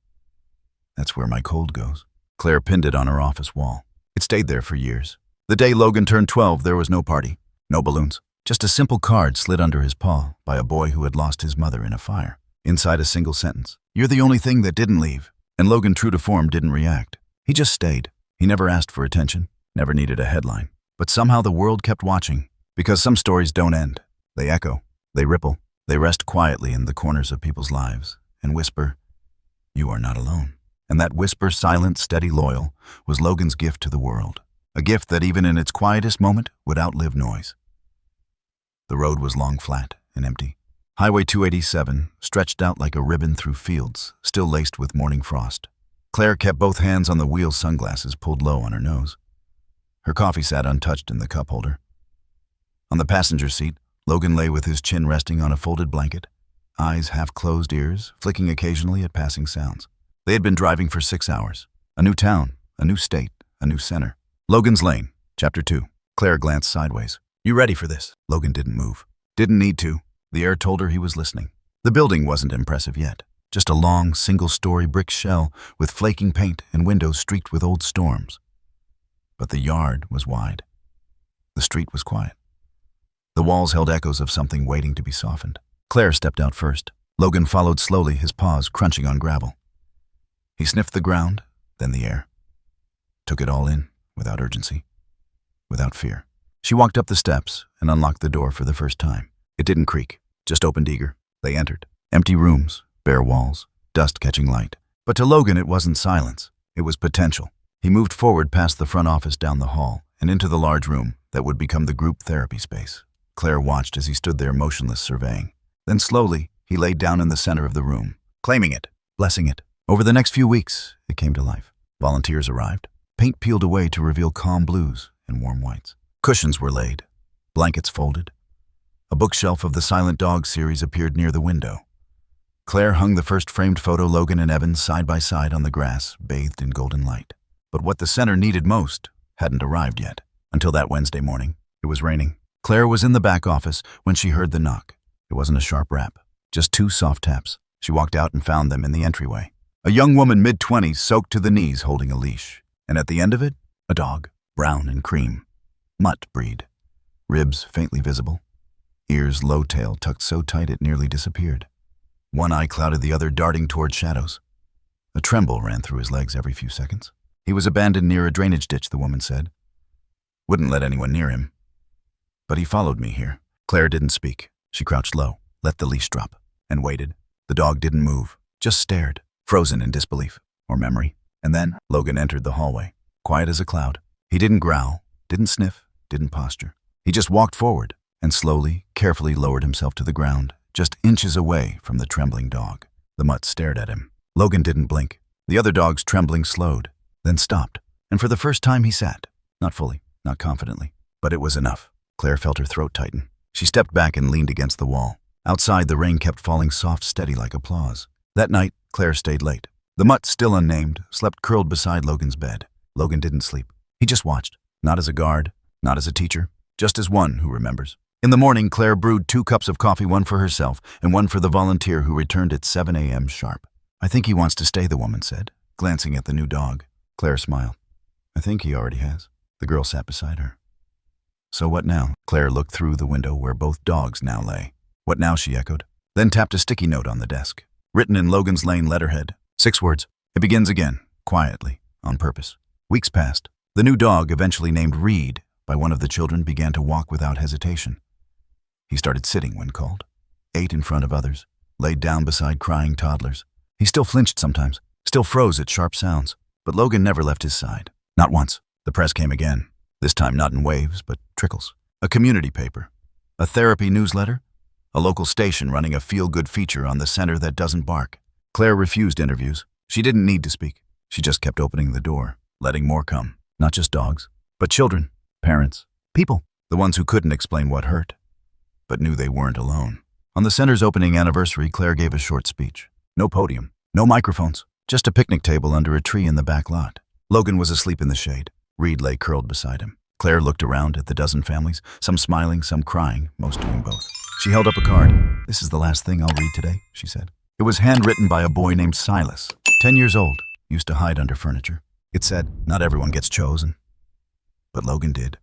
That's where my cold goes." Claire pinned it on her office wall. It stayed there for years. The day Logan turned 12, there was no party, no balloons. Just a simple card slid under his paw by a boy who had lost his mother in a fire. Inside a single sentence, "You're the only thing that didn't leave." And Logan, true to form, didn't react. He just stayed. He never asked for attention, never needed a headline. But somehow the world kept watching, because some stories don't end. They echo, they ripple, they rest quietly in the corners of people's lives and whisper, "You are not alone." And that whisper, silent, steady, loyal, was Logan's gift to the world. A gift that even in its quietest moment would outlive noise. The road was long, flat, and empty. Highway 287 stretched out like a ribbon through fields, still laced with morning frost. Claire kept both hands on the wheel, sunglasses pulled low on her nose. Her coffee sat untouched in the cup holder. On the passenger seat, Logan lay with his chin resting on a folded blanket, eyes half closed, ears flicking occasionally at passing sounds. They had been driving for 6 hours. A new town, a new state, a new center. Logan's Lane, Chapter 2. Claire glanced sideways. "You ready for this?" Logan didn't move. Didn't need to. The air told her he was listening. The building wasn't impressive yet. Just a long, single-story brick shell with flaking paint and windows streaked with old storms. But the yard was wide. The street was quiet. The walls held echoes of something waiting to be softened. Claire stepped out first. Logan followed slowly, his paws crunching on gravel. He sniffed the ground, then the air. Took it all in, without urgency, without fear. She walked up the steps and unlocked the door for the first time. It didn't creak, just opened eager. They entered. Empty rooms, bare walls, dust catching light. But to Logan it wasn't silence, it was potential. He moved forward past the front office, down the hall, and into the large room that would become the group therapy space. Claire watched as he stood there motionless, surveying. Then slowly, he laid down in the center of the room, claiming it, blessing it. Over the next few weeks, it came to life. Volunteers arrived. Paint peeled away to reveal calm blues and warm whites. Cushions were laid, blankets folded. A bookshelf of the Silent Dog series appeared near the window. Claire hung the first framed photo, Logan and Evan side by side on the grass, bathed in golden light. But what the center needed most hadn't arrived yet. Until that Wednesday morning. It was raining. Claire was in the back office when she heard the knock. It wasn't a sharp rap, just 2 soft taps. She walked out and found them in the entryway. A young woman, mid-20s, soaked to the knees, holding a leash. And at the end of it, a dog, brown and cream. Mutt breed. Ribs faintly visible. Ears low, tail tucked so tight it nearly disappeared. One eye clouded the other, darting toward shadows. A tremble ran through his legs every few seconds. He was abandoned near a drainage ditch, the woman said. Wouldn't let anyone near him. But he followed me here. Claire didn't speak. She crouched low, let the leash drop, and waited. The dog didn't move, just stared, frozen in disbelief or memory. And then Logan entered the hallway, quiet as a cloud. He didn't growl, didn't sniff, didn't posture. He just walked forward and slowly, carefully lowered himself to the ground, just inches away from the trembling dog. The mutt stared at him. Logan didn't blink. The other dog's trembling slowed, then stopped. And for the first time he sat, not fully, not confidently. But it was enough. Claire felt her throat tighten. She stepped back and leaned against the wall. Outside, the rain kept falling soft, steady like applause. That night, Claire stayed late. The mutt, still unnamed, slept curled beside Logan's bed. Logan didn't sleep. He just watched. Not as a guard, not as a teacher, just as one who remembers. In the morning, Claire brewed 2 cups of coffee, one for herself and one for the volunteer who returned at 7 a.m. sharp. I think he wants to stay, the woman said, glancing at the new dog. Claire smiled. I think he already has. The girl sat beside her. So what now? Claire looked through the window where both dogs now lay. What now, she echoed, then tapped a sticky note on the desk. Written in Logan's Lane letterhead. 6 words. It begins again, quietly, on purpose. Weeks passed. The new dog, eventually named Reed by one of the children, began to walk without hesitation. He started sitting when called, ate in front of others, laid down beside crying toddlers. He still flinched sometimes, still froze at sharp sounds, but Logan never left his side. Not once. The press came again, this time not in waves, but trickles. A community paper, a therapy newsletter, a local station running a feel-good feature on the center that doesn't bark. Claire refused interviews. She didn't need to speak. She just kept opening the door, letting more come. Not just dogs, but children, parents, people, the ones who couldn't explain what hurt, but knew they weren't alone. On the center's opening anniversary, Claire gave a short speech. No podium, no microphones, just a picnic table under a tree in the back lot. Logan was asleep in the shade. Reed lay curled beside him. Claire looked around at the dozen families, some smiling, some crying, most doing both. She held up a card. This is the last thing I'll read today, she said. It was handwritten by a boy named Silas, 10 years old, used to hide under furniture. It said, not everyone gets chosen. But Logan did.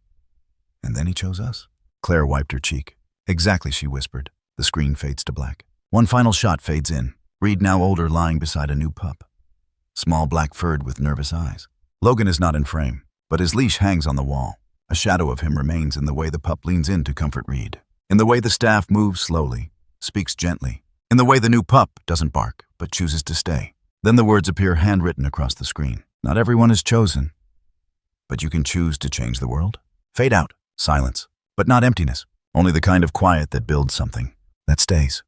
And then he chose us. Claire wiped her cheek. Exactly, she whispered. The screen fades to black. One final shot fades in. Reed, now older, lying beside a new pup. Small, black-furred with nervous eyes. Logan is not in frame, but his leash hangs on the wall. A shadow of him remains in the way the pup leans in to comfort Reed. In the way the staff moves slowly, speaks gently. In the way the new pup doesn't bark, but chooses to stay. Then the words appear handwritten across the screen. Not everyone is chosen, but you can choose to change the world. Fade out. Silence. But not emptiness. Only the kind of quiet that builds something. That stays.